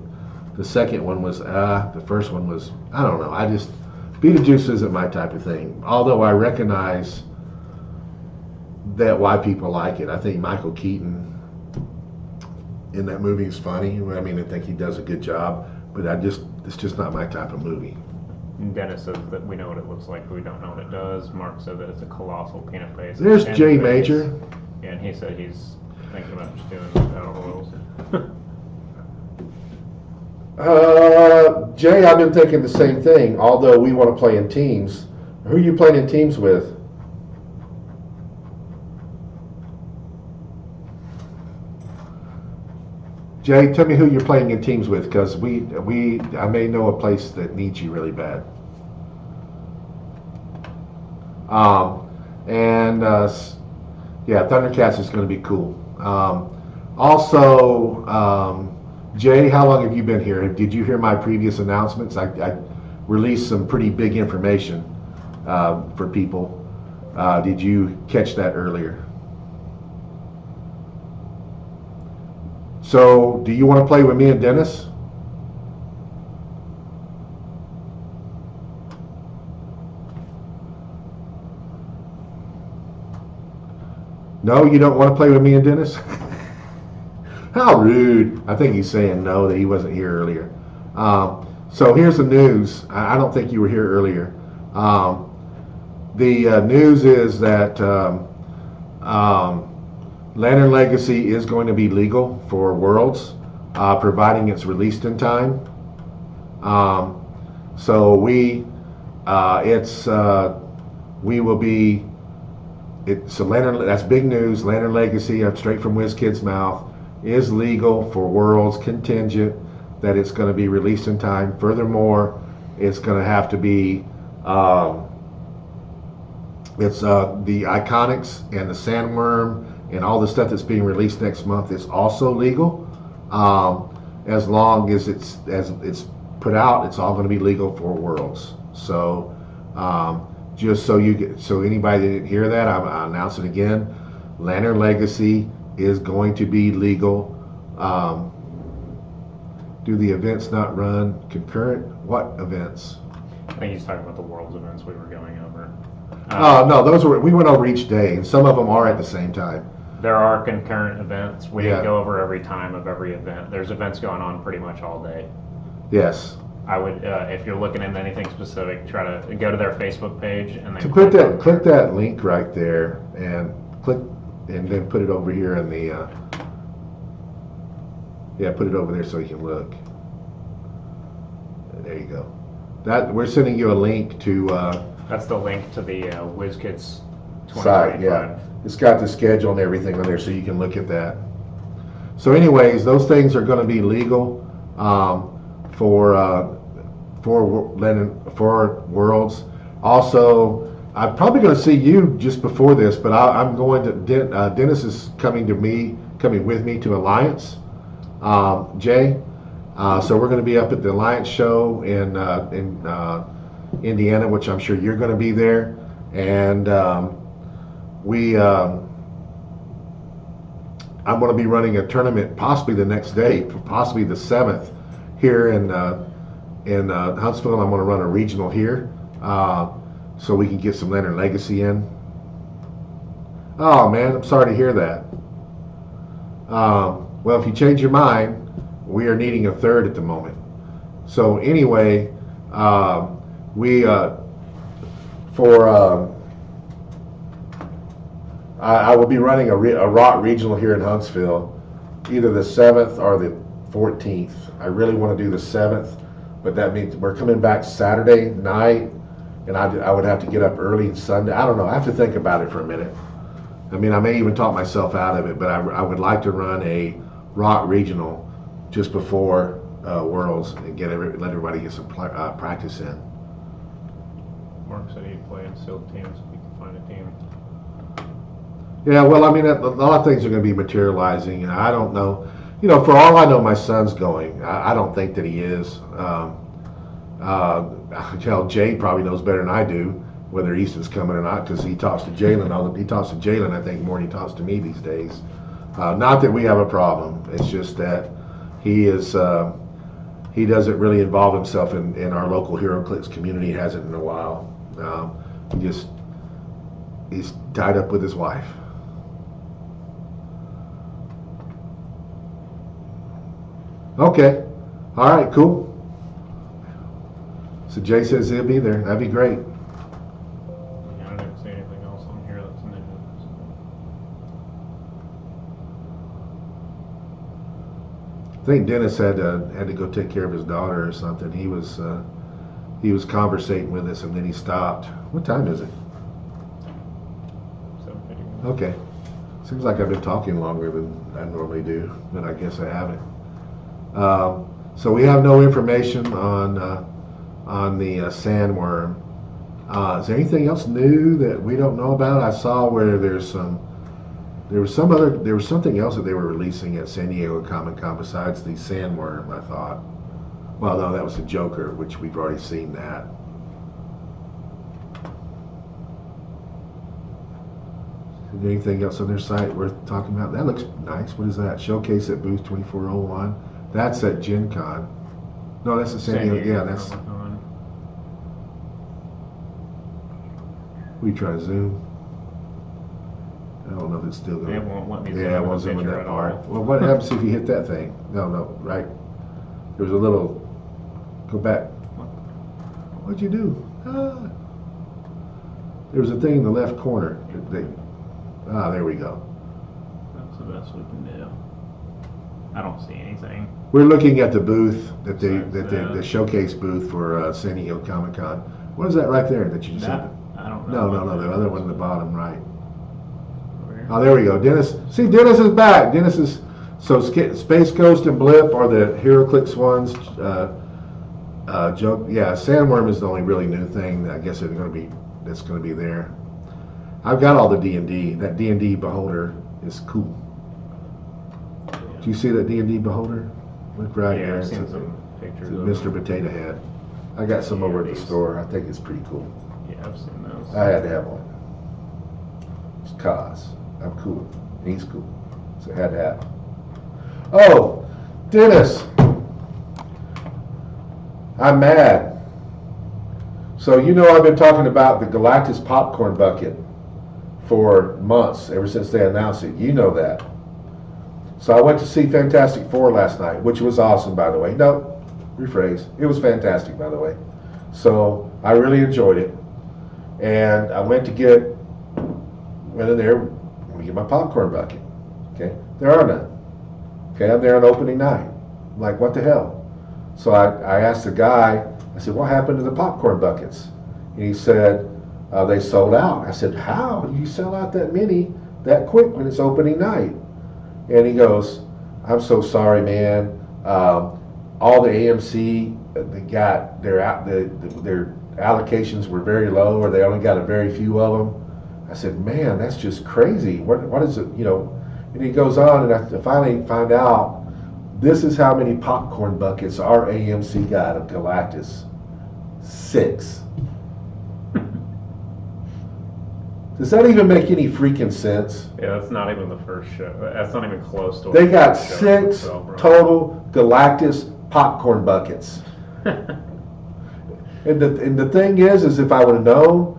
The second one was, the first one was, I don't know. Beetlejuice isn't my type of thing. Although I recognize that why people like it. I think Michael Keaton in that movie is funny. I mean, I think he does a good job, but it's just not my type of movie. Dennis says that we know what it looks like, but we don't know what it does. Mark said that it's a colossal peanut paste. There's And Jay base. Major. Yeah, and he said he's thinking about just doing battle royals. Jay, I've been thinking the same thing, although we want to play in teams. Who are you playing in teams with? Jay, tell me who you're playing in teams with, because I may know a place that needs you really bad. Yeah, Thundercats is going to be cool. Jay, how long have you been here? Did you hear my previous announcements? I released some pretty big information for people. Did you catch that earlier? So, do you want to play with me and Dennis? No, you don't want to play with me and Dennis? How rude. I think he's saying no, that he wasn't here earlier. So here's the news. I don't think you were here earlier. The news is that Lantern Legacy is going to be legal for Worlds, providing it's released in time. So we will be. So Lantern, that's big news. Lantern Legacy, straight from WizKid's mouth, is legal for Worlds, contingent that it's going to be released in time. Furthermore, it's going to have to be the Iconics and the Sandworm and all the stuff that's being released next month is also legal. As long as it's put out, it's all going to be legal for Worlds. So just so anybody that didn't hear that, I'll announce it again. Lantern Legacy is going to be legal. Do the events not run concurrent? What events? I think he's talking about the Worlds events we were going over. No, we went over each day, and some of them are at the same time. There are concurrent events. We Yeah. go over every time of every event. There's events going on pretty much all day. Yes. I would, if you're looking at anything specific, try to go to their Facebook page and then Click that link right there, and then put it over here in the. Put it over there so you can look. There you go. We're sending you a link to. That's the link to the WizKids 2025. Site, yeah. It's got the schedule and everything on there, so you can look at that. So, anyways, those things are going to be legal for Worlds. Also, I'm probably going to see you just before this, but I'm going to. Dennis is coming with me to Alliance. Jay. So we're going to be up at the Alliance show in Indiana, which I'm sure you're going to be there, and I'm going to be running a tournament possibly the next day, possibly the 7th here in Huntsville. I'm going to run a regional here so we can get some Leonard Legacy in. Oh man, I'm sorry to hear that. Well, if you change your mind, we are needing a third at the moment. So anyway, we I will be running a rock regional here in Huntsville, either the 7th or the 14th. I really want to do the 7th, but that means we're coming back Saturday night, and I would have to get up early Sunday. I don't know. I have to think about it for a minute. I mean, I may even talk myself out of it, but I would like to run a rock regional just before Worlds and let everybody get some practice in. Mark said he'd play in sealed teams if we could find a team. Yeah, well, I mean, a lot of things are going to be materializing, and I don't know. You know, for all I know, my son's going. I don't think that he is. Jay probably knows better than I do whether Easton's coming or not, because he talks to Jalen. He talks to Jalen, I think, more than he talks to me these days. Not that we have a problem. It's just that he doesn't really involve himself in our local HeroClix community. He hasn't in a while. He's tied up with his wife. Okay. All right, cool. So Jay says he'll be there. That'd be great. Yeah, I didn't see anything else on here that's new. I think Dennis had to go take care of his daughter or something. He was conversating with us and then he stopped. What time is it? 7:51. Okay. Seems like I've been talking longer than I normally do, but I guess I haven't. So we have no information on the sandworm. Is there anything else new that we don't know about? I saw where there was something else that they were releasing at San Diego Comic-Con besides the sandworm, I thought. Well, no, that was the Joker, which we've already seen that. Is there anything else on their site worth talking about? That looks nice. What is that? Showcase at booth 2401. That's at Gen Con. No, that's at San Diego. Yeah, that's. We try Zoom. I don't know if it's still going. It won't let me zoom. Yeah, it won't zoom in that part. Well, what happens if you hit that thing? No, right. There's a little. Go back. What'd you do? There was a thing in the left corner. There we go. That's the best we can do. I don't see anything. We're looking at the booth the showcase booth for San Diego Comic-Con. What is that right there that you just said? I don't know. No, the other one in the bottom right. Oh, there we go. Dennis. See, Dennis is back. Dennis is so Space Ghost and Blip are the HeroClix ones. Joke. Yeah, Sandworm is the only really new thing. I guess that's going to be there. I've got all the D&D. That D&D beholder is cool. Yeah. Do you see that D&D beholder? Look right here. I've seen some pictures of Mr. Potato Head. I got some over at the store. I think it's pretty cool. Yeah, I've seen those. I had to have one. It's cause I'm cool. He's cool. So I had to have. Oh, Dennis. I'm mad. So you know I've been talking about the Galactus popcorn bucket for months, ever since they announced it. You know that. So I went to see Fantastic Four last night, which was awesome, by the way. No, rephrase. It was fantastic, by the way. So I really enjoyed it. And I went in there, let me get my popcorn bucket. Okay, there are none. Okay, I'm there on opening night. I'm like, what the hell? So I asked the guy, I said, what happened to the popcorn buckets? And he said, they sold out. I said, how? You sell out that many that quick when it's opening night? And he goes, I'm so sorry, man. All the AMC, they got their allocations were very low, or they only got a very few of them. I said, man, that's just crazy. What is it, And he goes on, and I finally find out this is how many popcorn buckets our AMC got of Galactus. 6. Does that even make any freaking sense? Yeah, that's not even the first show. That's not even close to. They got 6 total Galactus popcorn buckets. And the thing is if I would have known,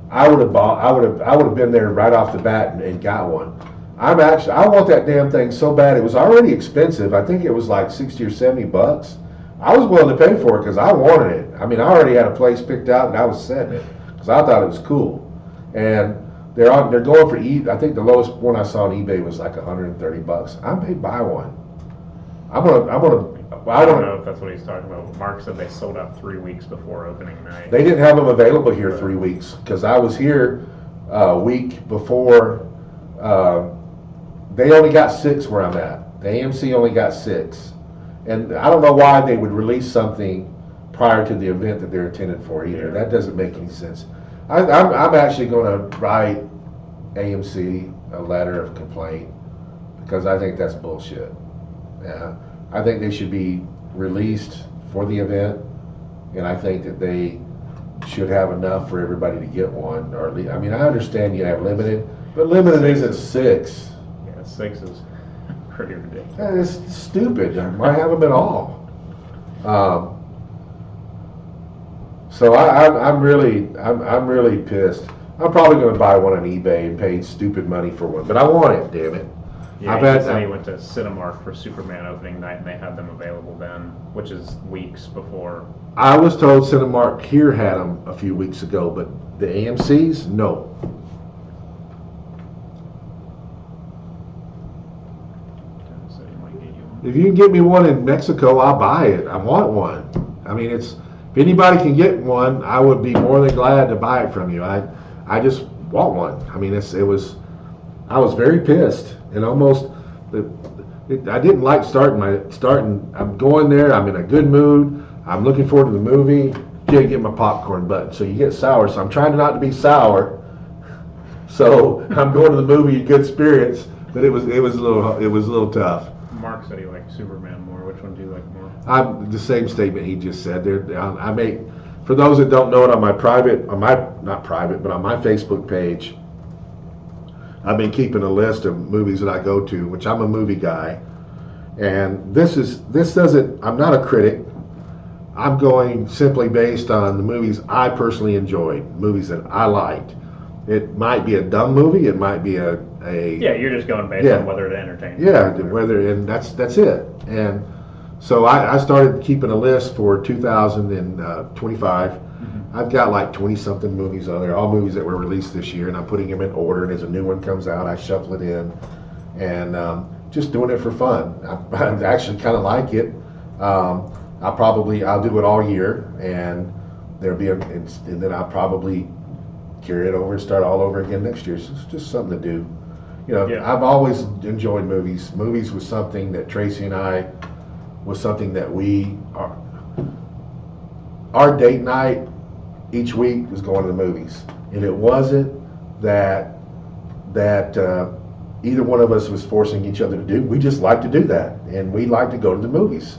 I would have been there right off the bat and got one. I want that damn thing so bad. It was already expensive. I think it was like $60 or $70. I was willing to pay for it because I wanted it. I mean, I already had a place picked out and I was setting it because I thought it was cool. And they're going for I think the lowest one I saw on eBay was like $130. I may buy one. I don't know if that's what he's talking about. Mark said they sold out 3 weeks before opening night. They didn't have them available here 3 weeks because I was here a week before. They only got 6 where I'm at. The AMC only got 6, and I don't know why they would release something prior to the event that they're intended for either. Yeah. That doesn't make any sense. I'm actually going to write AMC a letter of complaint because I think that's bullshit. Yeah. I think they should be released for the event, and I think that they should have enough for everybody to get one. Or at least, I mean, I understand you have limited, but limited isn't 6. Yeah, 6 is pretty ridiculous. It's stupid. Why have them at all? So I'm really pissed. I'm probably going to buy one on eBay and pay stupid money for one, but I want it. Damn it. Yeah, he said he went to Cinemark for Superman opening night, and they had them available then, which is weeks before. I was told Cinemark here had them a few weeks ago, but the AMC's, no. So he might get you one. If you can get me one in Mexico, I'll buy it. I want one. I mean, if anybody can get one, I would be more than glad to buy it from you. I just want one. I mean, I was very pissed. And almost, I didn't like starting. I'm going there. I'm in a good mood. I'm looking forward to the movie. Can't get my popcorn button, so you get sour. So I'm trying not to be sour. So I'm going to the movie in good spirits, but it was a little tough. Mark said he liked Superman more. Which one do you like more? I'm the same statement he just said. I make, for those that don't know it, on my Facebook page, I've been keeping a list of movies that I go to, which I'm a movie guy. And I'm not a critic. I'm going simply based on the movies I personally enjoyed, movies that I liked. It might be a dumb movie, it might be a yeah, you're just going based on whether it entertains you. Yeah, and that's it. And so I started keeping a list for 2025. I've got like 20-something movies on there, all movies that were released this year, and I'm putting them in order, and as a new one comes out, I shuffle it in, and just doing it for fun. I actually kind of like it. I'll do it all year, and and then I'll probably carry it over and start all over again next year. So it's just something to do. You know, yeah. I've always enjoyed movies. Movies was something that Tracy and I, our date night each week was going to the movies, and it wasn't that either one of us was forcing each other to do. We just like to do that, and we like to go to the movies.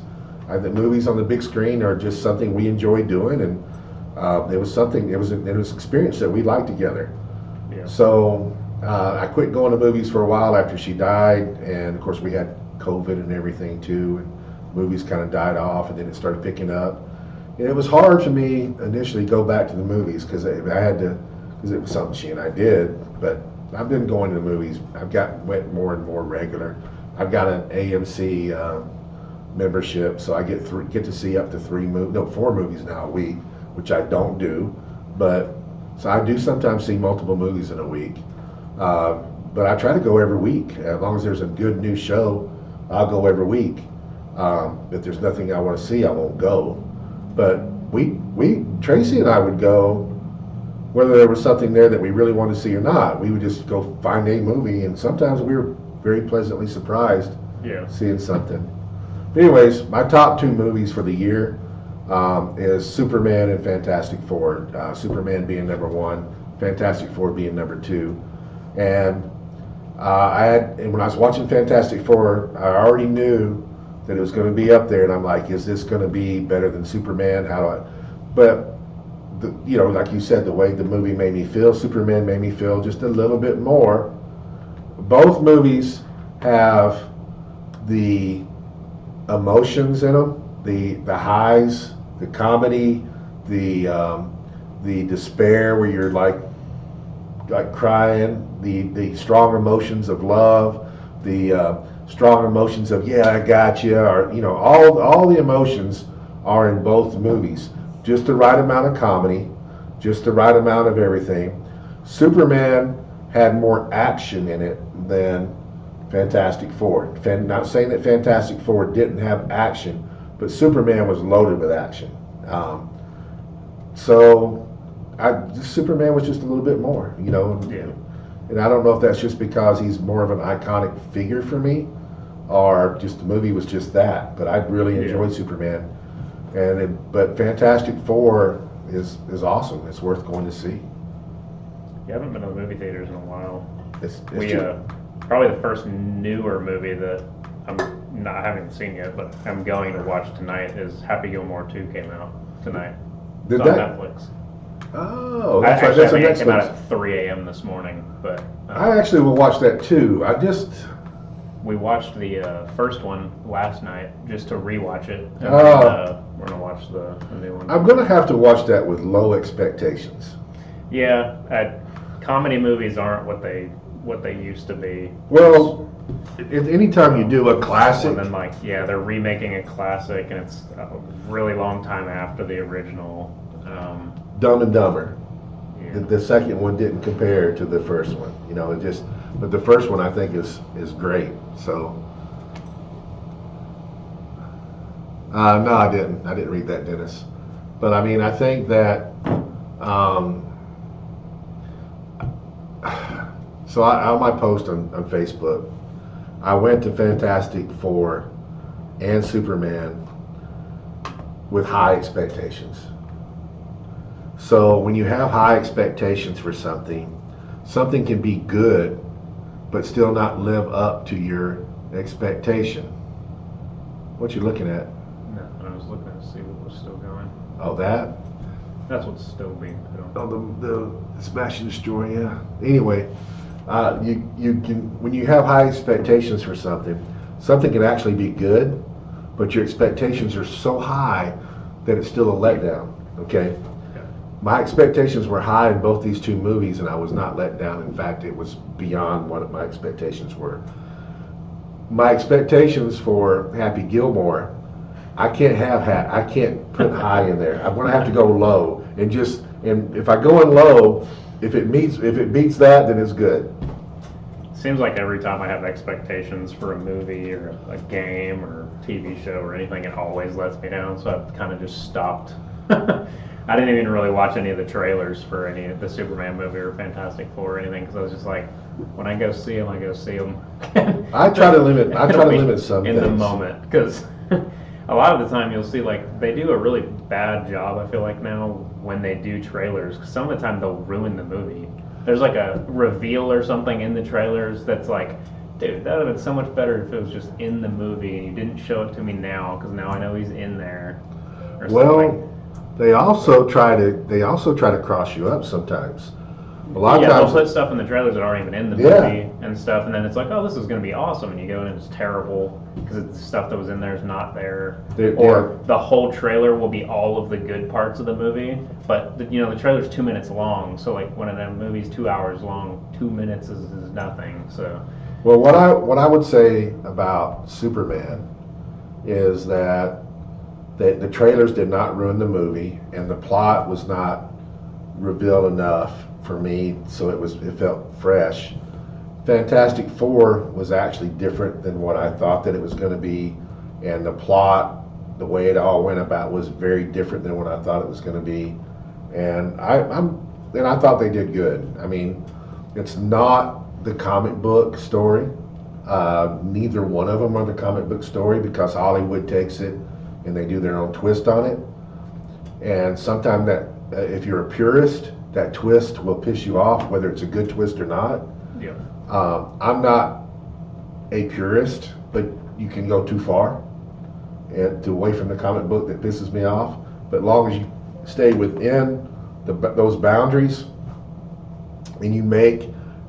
The movies on the big screen are just something we enjoy doing, and it was an experience that we liked together. Yeah. So I quit going to movies for a while after she died, and of course we had COVID and everything too, and movies kind of died off, and then it started picking up. And it was hard for me initially to go back to the movies because it was something she and I did. But I've been going to the movies. Went more and more regular. I've got an AMC membership, so I get to see up to 4 movies now a week, which I don't do. But so I do sometimes see multiple movies in a week. But I try to go every week. As long as there's a good new show, I'll go every week. If there's nothing I want to see, I won't go. But Tracy and I would go whether there was something there that we really wanted to see or not. We would just go find a movie, and sometimes we were very pleasantly surprised seeing something. But anyways, my top 2 movies for the year is Superman and Fantastic Four. Superman being number 1, Fantastic Four being number 2. And when I was watching Fantastic Four, I already knew that it was going to be up there, and I'm like, is this going to be better than Superman? But like you said, the way the movie made me feel, Superman made me feel just a little bit more. Both movies have the emotions in them, the highs, the comedy, the despair where you're like crying, the strong emotions of love, the strong emotions of yeah I got you, or all the emotions are in both movies. Just the right amount of comedy, just the right amount of everything. Superman had more action in it than Fantastic Four. Not saying that Fantastic Four didn't have action, but Superman was loaded with action. So Superman was just a little bit more, Yeah. And I don't know if that's just because he's more of an iconic figure for me, or just the movie was just that. But I really enjoyed Superman, but Fantastic Four is awesome. It's worth going to see. You haven't been to the movie theaters in a while. It's Probably the first newer movie that I haven't seen yet, but I'm going to watch tonight is Happy Gilmore 2 came out tonight. Did It's on that? Netflix. Oh, that's right. That's on It came out Netflix. at 3 a.m. this morning, but I actually will watch that too. we watched the first one last night just to rewatch it, and then, we're gonna watch the new one. I'm gonna have to watch that with low expectations. Yeah, comedy movies aren't what they used to be. Well, anytime you do a classic, And then they're remaking a classic, and it's a really long time after the original. Dumb and Dumber. Yeah. The second one didn't compare to the first one. But the first one I think is great. So, no, I didn't. I didn't read that, Dennis. But I mean, I think that. So on my post on Facebook, I went to Fantastic Four and Superman with high expectations. So when you have high expectations for something can be good, but still not live up to your expectation. What you looking at? No, I was looking to see what was still going. Oh, that? That's what's still being put on. Oh, the Smash and Destroy, yeah. Anyway, you can, when you have high expectations for something can actually be good, but your expectations are so high that it's still a letdown. Okay. My expectations were high in both these two movies, and I was not let down. In fact, it was beyond what my expectations were. My expectations for Happy Gilmore, I can't put high in there. I'm going to have to go low, and if I go in low, if it beats that, then it's good. Seems like every time I have expectations for a movie or a game or TV show or anything, it always lets me down. So I've kind of just stopped. I didn't even really watch any of the trailers for any of the Superman movie or Fantastic Four or anything, because I was just like, when I go see them, I go see them. I try to limit some in things. the moment, because a lot of the time you'll see they do a really bad job. I feel like now when they do trailers, 'cause some of the time they'll ruin the movie. There's like a reveal or something in the trailers that's like, dude, that would have been so much better if it was just in the movie and you didn't show it to me now, because now I know he's in there. Or Well, they also try to cross you up sometimes. A lot of they'll times, put stuff in the trailers that aren't even in the movie and stuff, and then it's like, oh, this is going to be awesome, and you go in and it's terrible because the stuff that was in there is not there. Or the whole trailer will be all of the good parts of the movie, but the trailer's 2 minutes long, so like when a movie's 2 hours long, 2 minutes is nothing. So, well, what I would say about Superman is that the trailers did not ruin the movie, and the plot was not revealed enough for me, so it felt fresh. Fantastic Four was actually different than what I thought that it was going to be, and the plot, the way it all went about, was very different than what I thought it was going to be. And I thought they did good. I mean, it's not the comic book story. Neither one of them are the comic book story, because Hollywood takes it and they do their own twist on it. And sometimes that if you're a purist, that twist will piss you off, whether it's a good twist or not. yeah. I'm not a purist, but you can go too far and away from the comic book that pisses me off. But as long as you stay within those boundaries, and you make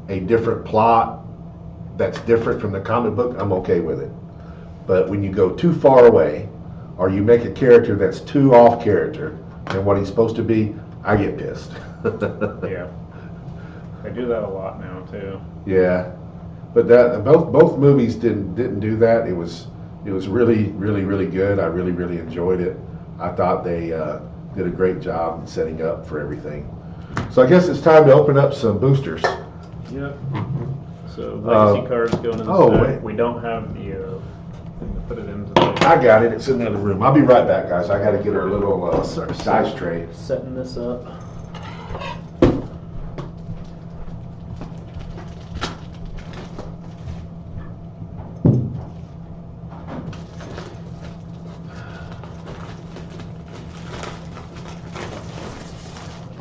a different plot that's different from the comic book, I'm okay with it. But when you go too far away, or you make a character that's too off character than what he's supposed to be, I get pissed. Yeah. They do that a lot now too. Yeah, but that both movies didn't do that. It was really really good. I really enjoyed it. I thought they did a great job in setting up for everything. So I guess it's time to open up some boosters. Yep. So legacy cards go into the oh, stack. wait. We don't have the thing to put it into. The I got it. It's in the other room. I'll be right back, guys. I got to get our little dice tray. Setting this up.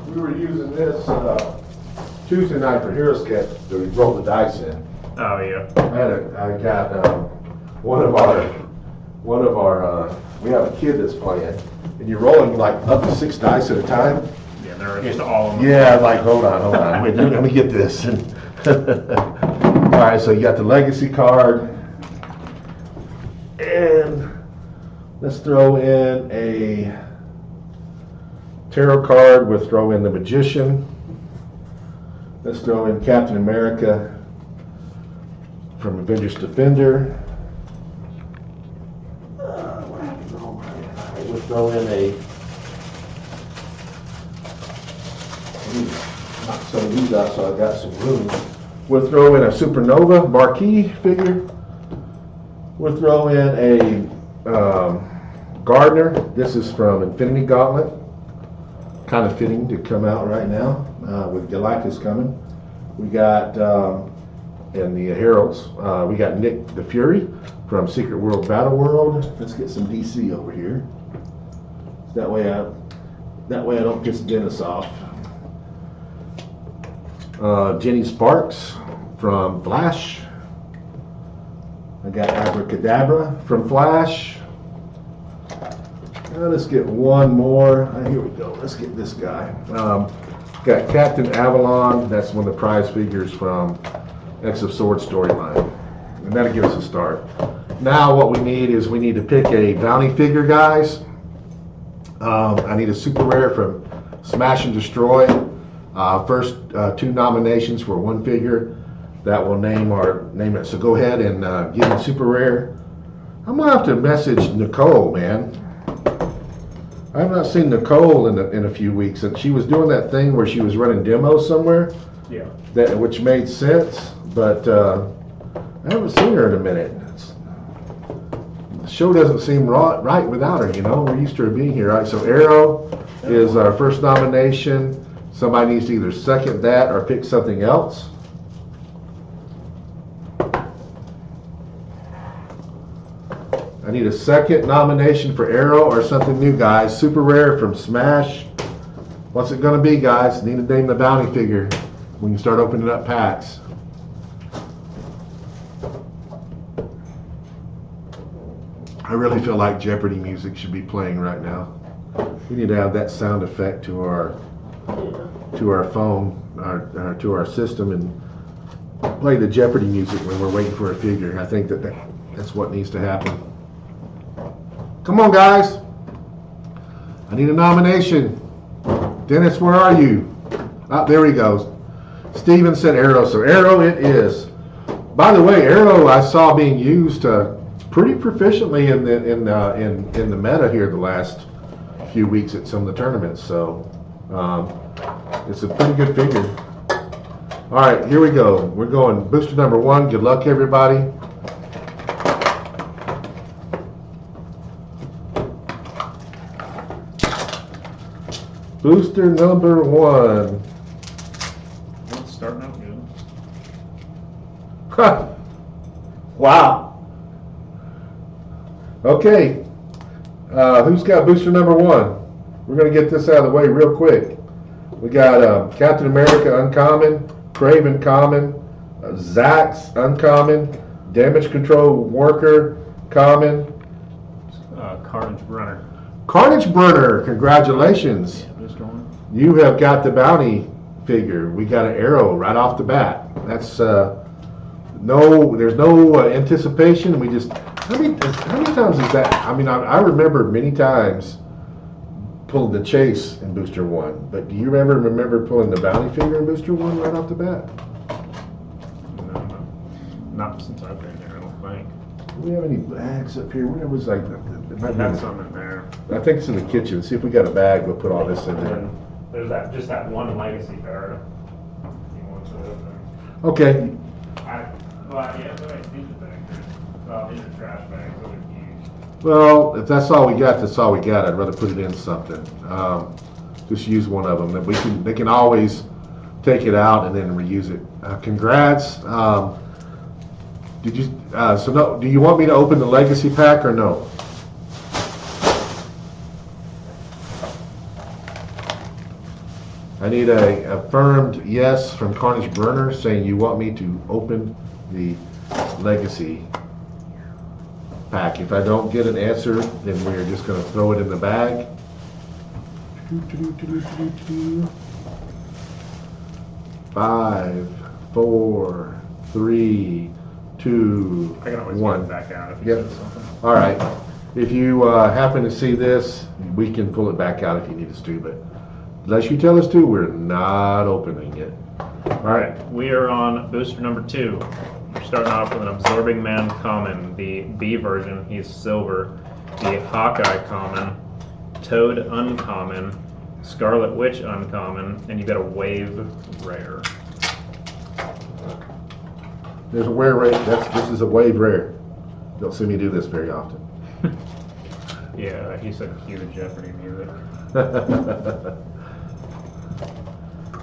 We were using this Tuesday night for Hero Sketch that we rolled the dice in. Oh yeah. I got one of our we have a kid that's playing, and you're rolling like up to 6 dice at a time. Yeah, they're just all of them. Yeah, like hold on. Wait, let me get this. All right, so you got the legacy card, and let's throw in a tarot card. We'll throw in the Magician. Let's throw in Captain America from Avengers Defender. We'll throw in a. Knock some of these out so I got some room. We'll throw in a Supernova marquee figure. We'll throw in a Gardner. This is from Infinity Gauntlet. Kind of fitting to come out right now with Galactus coming. We got in the Heralds. We got Nick the Fury from Secret World Battle World. Let's get some DC over here. That way I don't piss Dennis off. Jenny Sparks from Flash. I got Abracadabra from Flash. Let's get one more. Here we go. Let's get this guy. Got Captain Avalon. That's one of the prize figures from X of Swords storyline. And that'll give us a start. Now what we need is we need to pick a bounty figure, guys. I need a super rare from Smash and Destroy. First 2 nominations for one figure. That will name it. So go ahead and give me super rare. I'm gonna have to message Nicole, man. I have not seen Nicole in a few weeks, and she was doing that thing where she was running demos somewhere. Yeah. Which made sense, but I haven't seen her in a minute. The show doesn't seem right without her. We're used to her being here, right? So Arrow is our first nomination. Somebody needs to either second that or pick something else. I need a second nomination for Arrow or something new, guys. Super rare from Smash. What's it going to be, guys? Need to name the bounty figure. We can start opening up packs. I really feel like Jeopardy music should be playing right now. We need to have that sound effect to our phone, to our system, and play the Jeopardy music when we're waiting for a figure. I think that's what needs to happen. Come on, guys. I need a nomination. Dennis, where are you? Ah, there he goes. Steven said Arrow, so Arrow it is. By the way, Arrow I saw being used pretty proficiently in the meta here the last few weeks at some of the tournaments. So it's a pretty good figure. All right, here we go. We're going booster number 1. Good luck, everybody. Booster number 1. It's starting out good. Wow. Okay. Who's got booster number 1? We're going to get this out of the way real quick. We got Captain America Uncommon, Craven Common, Zax Uncommon, Damage Control Worker Common. Carnage Runner. Carnage Burner, congratulations. Yeah, booster 1. You have got the bounty figure. We got an arrow right off the bat. That's there's no anticipation. We just how many times is that? I mean, I remember many times pulling the chase in Booster 1, but do you ever remember pulling the bounty figure in Booster 1 right off the bat? No, not since I've been there, I don't think. Do we have any bags up here? Where was like? It might We be had some in there. I think it's in the kitchen. See if we got a bag. We'll put all this in And there. then there's that one legacy card. You want to open. Okay. Yeah, these are bags. Well, these are trash bags. Those are huge. Well, if that's all we got, that's all we got. I'd rather put it in something. Just use one of them. They can always take it out and then reuse it. Congrats. Did you? So no. Do you want me to open the legacy pack or no? I need a affirmed yes from Carnage Burner saying you want me to open the legacy pack. If I don't get an answer, then we're just going to throw it in the bag. 5, 4, 3, 2, I can always 1. get it back out if you Yep. need something. All right. If you happen to see this, we can pull it back out if you need us to, but unless you tell us to, we're not opening it. All right. We are on booster number 2. We're starting off with an Absorbing Man common, the B version. He's silver. The Hawkeye common, Toad uncommon, Scarlet Witch uncommon, and you got a Wave rare. There's a rare rate. This is a wave rare. Don't see me do this very often. Yeah, he said cue the Jeopardy music.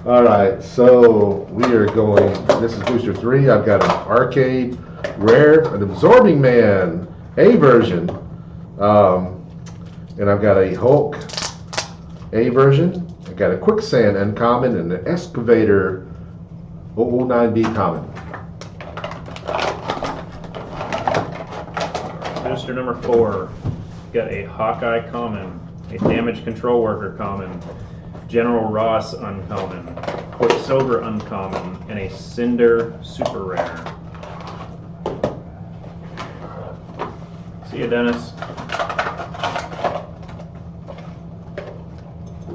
All right, so we are going. This is booster 3. I've got an arcade rare, an Absorbing Man A version, and I've got a Hulk A version. I've got a Quicksand uncommon and an Excavator 009B common. Booster number 4. Got a Hawkeye common, a Damage Control Worker common, General Ross uncommon, Quicksilver uncommon, and a Cinder super rare. See you, Dennis.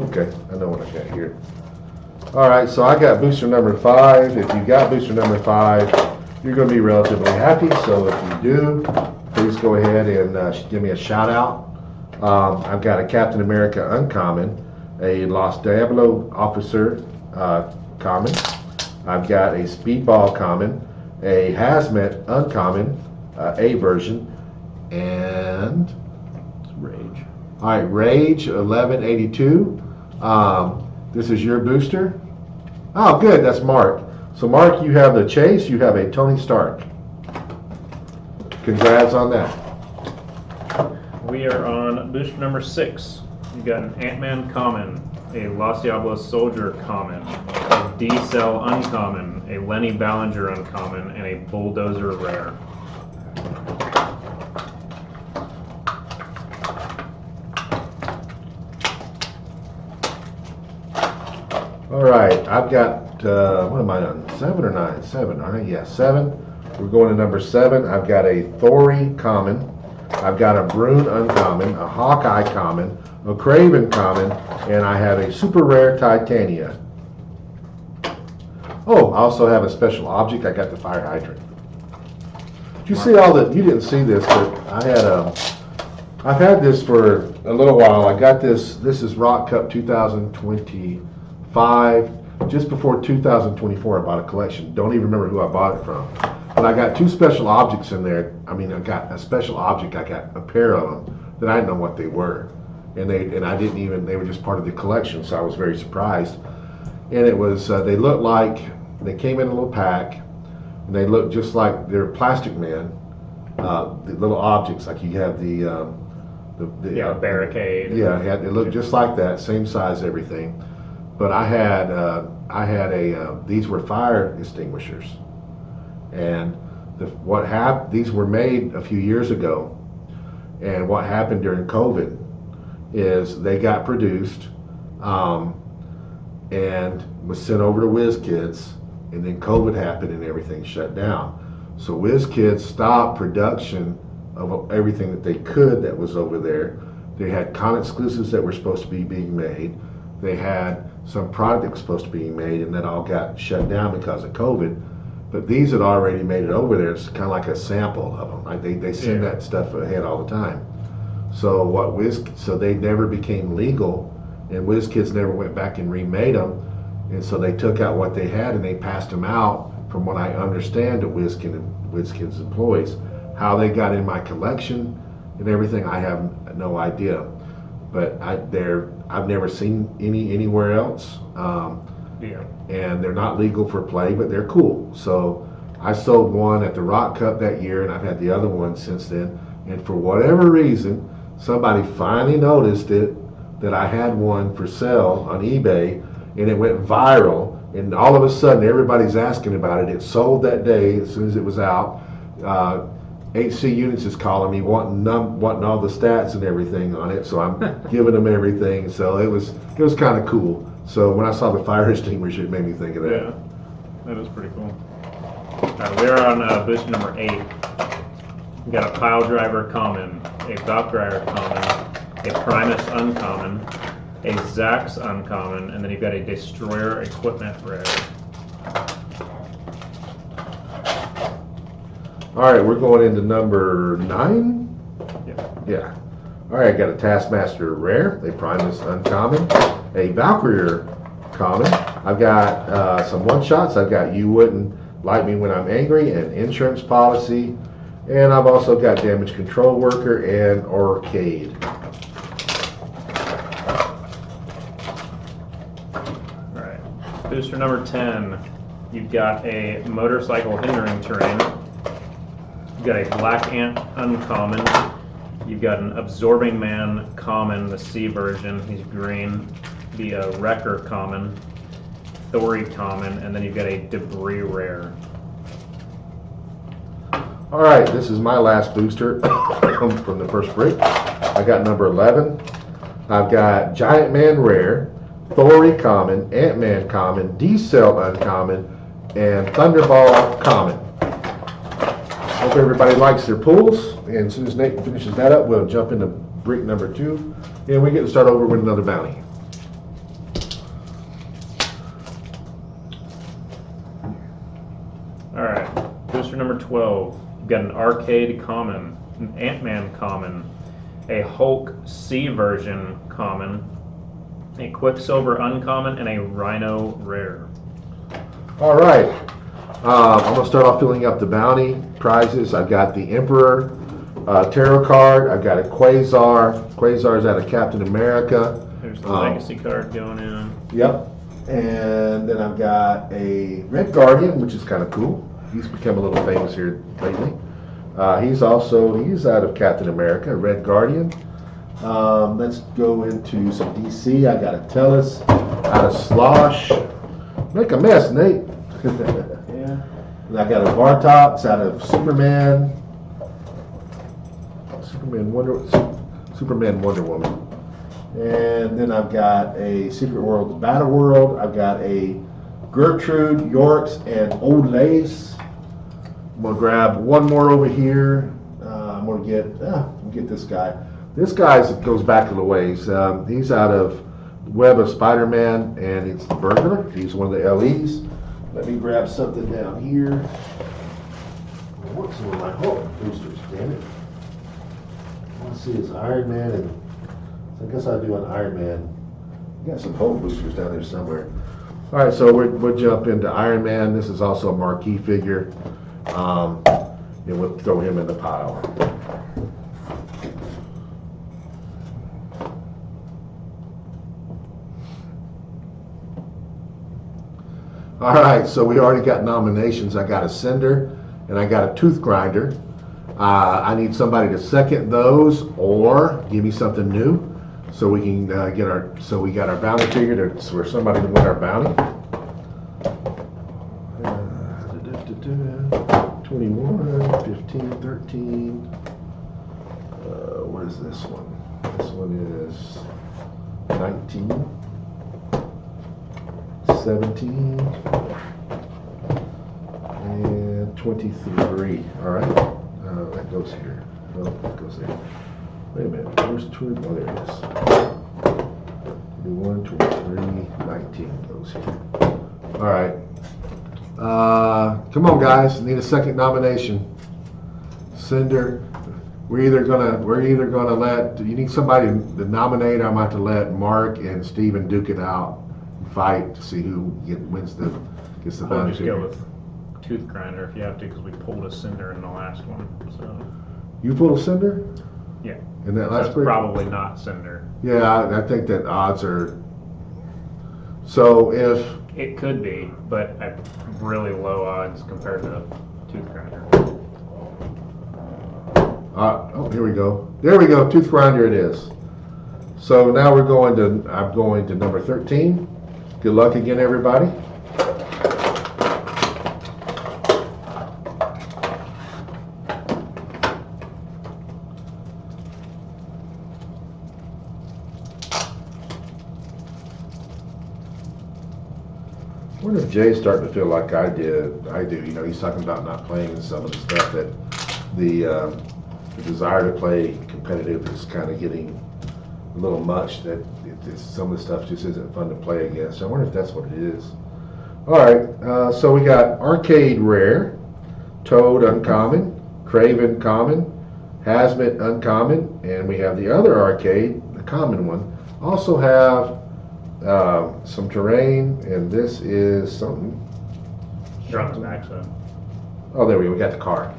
Okay, I know what I got here. All right, so I got booster number 5. If you got booster number 5, you're going to be relatively happy. So if you do, please go ahead and give me a shout out. I've got a Captain America uncommon, a Los Diablo officer common. I've got a Speedball common, a Hazmat uncommon, A version, and Rage. all right, Rage 1182. This is your booster. Oh, good. That's Mark. So, Mark, you have the Chase. You have a Tony Stark. Congrats on that. We are on booster number 6. You got an Ant-Man common, a Los Diablos Soldier common, a D-Cell uncommon, a Lenny Ballinger uncommon, and a Bulldozer rare. All right, I've got, what am I on? 7 or 9? 7, aren't I? Yeah, 7. We're going to number 7. I've got a Thori common. I've got a Brune uncommon, a Hawkeye common, a Craven common, and I have a super rare Titania. Oh, I also have a special object. I got the fire hydrant. Did you see all that? You didn't see this, but I've had this for a little while. I got this. This is Rock Cup 2025. Just before 2024, I bought a collection. Don't even remember who I bought it from. But I got 2 special objects in there. I mean, I got a special object. I got a pair of them that I didn't know what they were, and I didn't even. They were just part of the collection, so I was very surprised. And it was they looked like they came in a little pack, and they looked just like they're Plastic Man. The little objects, like you have the barricade. Yeah, they looked just like that, same size, everything. But I had these were fire extinguishers, and these were made a few years ago, and what happened during COVID is they got produced. and was sent over to WizKids, and then COVID happened and everything shut down. So WizKids stopped production of everything that they could that was over there. They had con exclusives that were supposed to be being made. They had some product that was supposed to be made, and that all got shut down because of COVID. But these had already made it over there. It's kind of like a sample of them. Like they send that stuff ahead all the time. So they never became legal, and WizKids never went back and remade them. And so they took out what they had and they passed them out, from what I understand, to WizKids employees. How they got in my collection and everything, I have no idea. But I've never seen anywhere else. And they're not legal for play, but they're cool. So I sold one at the Rock Cup that year, and I've had the other one since then. And for whatever reason, somebody finally noticed that I had one for sale on eBay, and it went viral. And all of a sudden, everybody's asking about it. It sold that day as soon as it was out. HC Units is calling me, wanting all the stats and everything on it. So I'm giving them everything. So it was kind of cool. So when I saw the fire extinguisher, it made me think of that. Yeah, that is pretty cool. All right, we're on booster number 8. We got a pile driver common, a Valkyrie common, a Primus uncommon, a Zax uncommon, and then you've got a Destroyer equipment rare. All right, we're going into number 9. Yeah. All right, I got a Taskmaster rare, a Primus uncommon, a Valkyrie common. I've got some one-shots. I've got You Wouldn't Like Me When I'm Angry, and Insurance Policy. And I've also got Damage Control Worker and Arcade. All right, booster number 10. You've got a Motorcycle Hindering Terrain. You've got a Black Ant uncommon. You've got an Absorbing Man common, the C version. He's green. The Wrecker common, Thori common, and then you've got a Debris rare. All right, this is my last booster from the first break. I got number 11. I've got Giant Man rare, Thori common, Ant-Man common, D-Cell uncommon, and Thunderball common. Hope everybody likes their pulls, and as soon as Nate finishes that up, we'll jump into break number 2, and we get to start over with another bounty. All right, booster number 12. You've got an Arcade common, an Ant-Man common, a Hulk C version common, a Quicksilver uncommon, and a Rhino rare. All right, I'm going to start off filling up the bounty prizes. I've got the Emperor tarot card. I've got a Quasar. Quasar's out of Captain America. There's the Legacy card going in. Yep. And then I've got a Red Guardian, which is kind of cool. He's become a little famous here lately. He's out of Captain America, Red Guardian. Let's go into some DC. I got a Tellus out of Slosh. Make a mess, Nate. Yeah. And I got a Vartox out of Superman Wonder Woman. And then I've got a Secret Worlds Battle World. I've got a Gertrude, Yorks, and Old Lace. I'm gonna grab one more over here. I'm gonna get this guy. This guy goes back a little ways. He's out of Web of Spider-Man, and it's the Burglar. He's one of the LEs. Let me grab something down here. What's one of my Hulk boosters? Damn it! I want to see his Iron Man, and I guess I'll do an Iron Man. Got some Hulk boosters down there somewhere. All right, so we'll jump into Iron Man. This is also a marquee figure, and we'll throw him in the pile. All right, so we already got nominations. I got a Cinder and I got a Tooth Grinder. I need somebody to second those or give me something new so we can we got our bounty figure for somebody to win our bounty. 21, 15, 13. What is this one? This one is 19. 17 and 23. All right, that goes here. No, that goes there. Wait a minute, where's 2? Oh, there it is. 21, 23, 19 goes here. All right. Come on, guys. Need a second nomination. Cinder. We're either gonna let. You need somebody to nominate. I'm about to let Mark and Steven duke it out, fight to see who gets the I'll bounty just go figure. with tooth grinder if you have to, because we pulled a cinder in the last one. So You pulled a Cinder yeah, in that last that's break? probably not cinder. Yeah, I think that odds are. So if It could be, but at really low odds compared to tooth grinder. oh, here we go. There we go. Tooth grinder it is. So now I'm going to number 13. Good luck again, everybody. I wonder if Jay's starting to feel like I do. You know, he's talking about not playing and some of the stuff that the desire to play competitive is kind of getting a little much. That some of the stuff just isn't fun to play against. I wonder if that's what it is. All right, so we got Arcade Rare, Toad Uncommon, Craven Common, Hazmat Uncommon, and we have the other Arcade, the common one. Also have some terrain, and this is something. Drunk's backside. Oh, there we go. We got the car.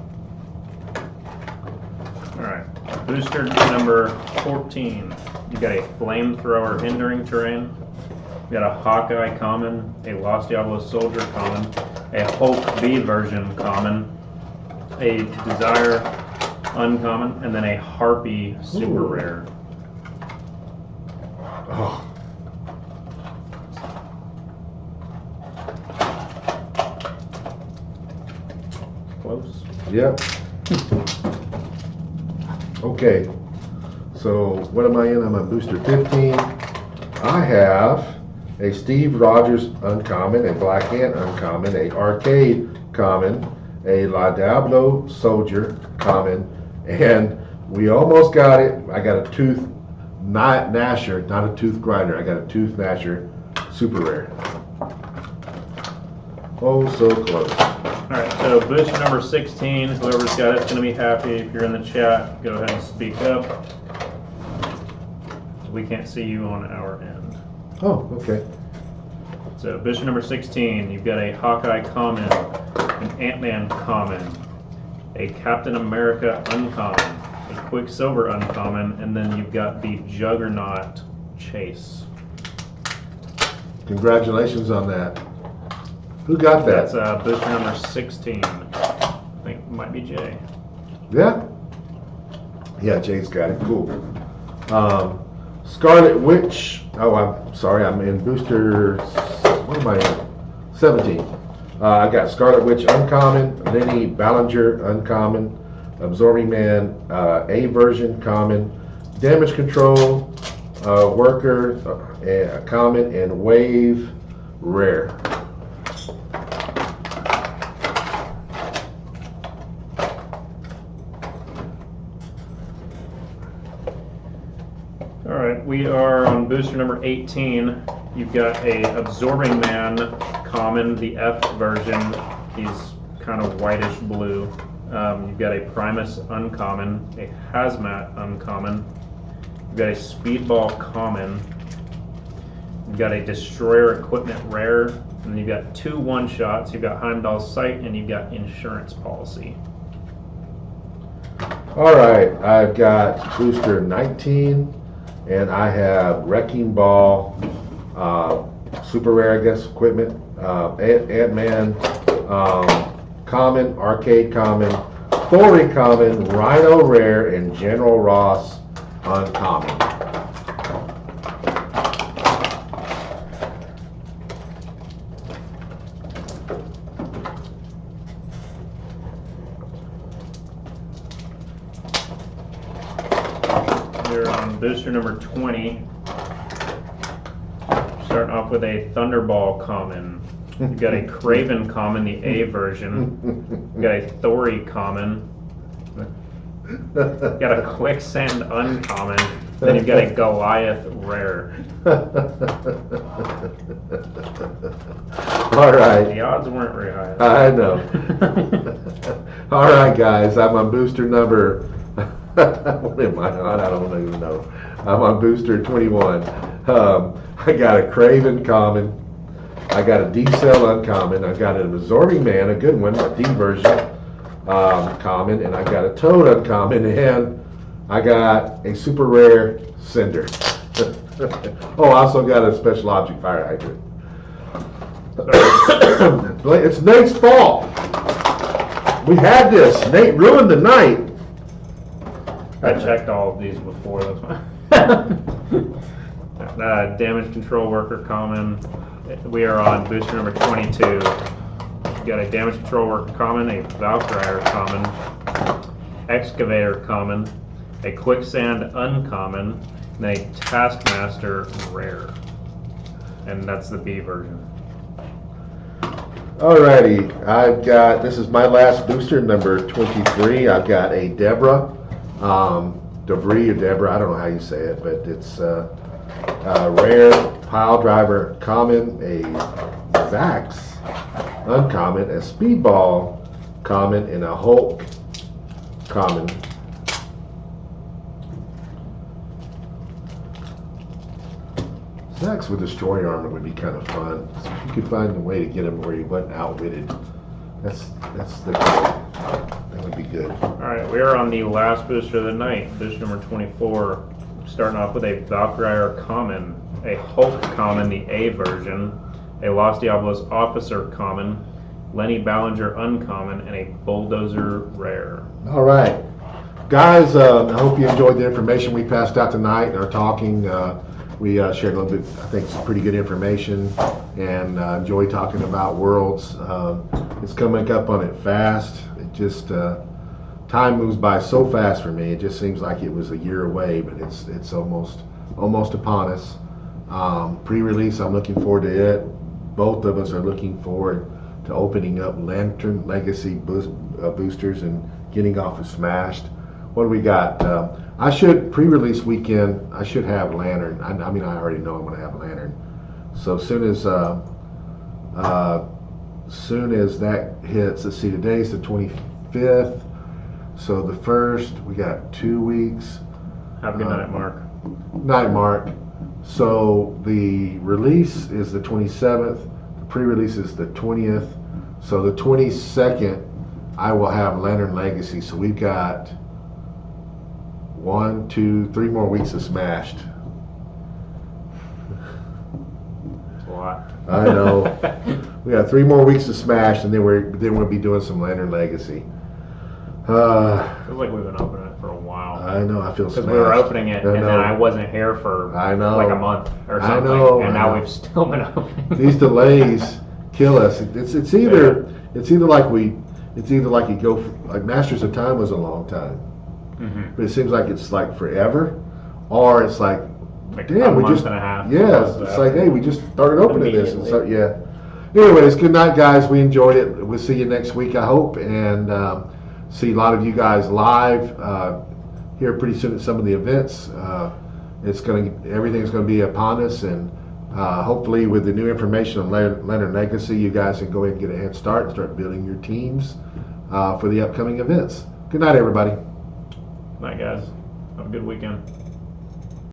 All right, booster number 14. You got a flamethrower hindering terrain. You got a Hawkeye common, a Los Diablos soldier common, a Hulk B version common, a Desire uncommon, and then a Harpy super Ooh. rare. Oh, Close. yep. Okay. So what am I in? I'm on booster 15. I have a Steve Rogers uncommon, a Black Ant uncommon, a Arcade common, a La Diablo soldier common, and we almost got it. I got a Tooth Gnasher, not a Tooth Grinder. I got a Tooth Gnasher super rare. Oh, so close. Alright, so booster number 16, whoever's got it's going to be happy. If you're in the chat, go ahead and speak up. We can't see you on our end. Oh, okay. So booster number 16, you've got a Hawkeye common, an Ant-Man common, a Captain America uncommon, a Quicksilver uncommon, and then you've got the Juggernaut Chase. Congratulations on that. Who got that? That's booster number 16. I think it might be Jay. Yeah? Yeah, Jay's got it. Cool. Scarlet Witch. Oh, I'm sorry. I'm in booster. What am I in? 17. I got Scarlet Witch uncommon, Lenny Ballinger uncommon, Absorbing Man A version common, Damage Control Worker common, and Wave rare. Alright, we are on booster number 18. You've got a Absorbing Man common, the F version. He's kind of whitish blue. You've got a Primus uncommon, a Hazmat uncommon. You've got a Speedball common. You've got a Destroyer equipment rare. And then you've got 2 one-shots. You've got Heimdall's Sight and you've got Insurance Policy. Alright, I've got booster 19, and I have Wrecking Ball, super rare, I guess, equipment, Ant-Man, common, Arcade common, Thori common, Rhino rare, and General Ross uncommon. You're on booster number 20. So Starting off with a Thunderball common. You've got a Craven common, the A version. You've got a Thori common. You've got a Quicksand uncommon. Then you've got a Goliath rare. All right. The odds weren't very high. I know. All right, guys. I'm on booster number. What am I on? I don't even know. I'm on booster 21. I got a Craven common. I got a D-Cell uncommon. I got an Absorbing Man, a good one, a D version common, and I got a Toad uncommon, and I got a super rare Cinder. Oh, I also got a special object fire hydrant. It's Nate's fault. We had this. Nate ruined the night. I checked all of these before. That's fine. Damage control worker common. We are on booster number 22. We got a damage control worker common, a Valkyrie common, excavator common, a quicksand uncommon, and a taskmaster rare. And that's the B version. Alrighty, I've got, this is my last booster, number 23. I've got a Deborah, DeVry or Deborah, I don't know how you say it, but it's a rare pile driver common, a Zax uncommon, a Speedball common, and a Hulk common. Zax with destroyer armor would be kind of fun. So if you could find a way to get him where he wasn't outwitted, that's the goal. That would be good. All right, we are on the last booster of the night, booster number 24. Starting off with a Valkyrie common, a Hulk common, the A version, a Los Diablos officer common, Lenny Ballinger uncommon, and a Bulldozer rare. All right, guys. I hope you enjoyed the information we passed out tonight and our talking. We shared a little bit, I think, some pretty good information, and enjoy talking about Worlds. It's coming up on it fast. It just time moves by so fast for me. It just seems like it was a year away, but it's almost upon us. Pre-release, I'm looking forward to it. Both of us are looking forward to opening up Lantern Legacy boosters and getting off of Smashed. What do we got? I should, pre-release weekend, I should have Lantern. I mean, I already know I'm going to have Lantern. So soon as that hits, let's see, today's the 25th. So the first, we got 2 weeks. Have a good night, Mark. Night, Mark. So the release is the 27th. The pre-release is the 20th. So the 22nd, I will have Lantern Legacy. So we've got 1, 2, 3 more weeks of Smashed. That's a lot. I know. We got 3 more weeks of Smashed, and then we'll be doing some Lantern Legacy. Feels like we've been opening it for a while. I know. I feel because smashed. we were opening it, and then I wasn't here for like a month or something. I know. And now we've still been opening. These delays kill us. It's either like you go like Masters of Time was a long time, but it seems like it's like forever, or it's like damn, a we month just and a half. yeah, it's like hey, we just started opening this, and so yeah. Anyways, good night, guys. We enjoyed it. We'll see you next week, I hope, and see a lot of you guys live here pretty soon at some of the events. Everything's going to be upon us, and hopefully with the new information on Lantern Legacy, you guys can go ahead and get a head start and start building your teams for the upcoming events. Good night, everybody. Night, guys. Have a good weekend.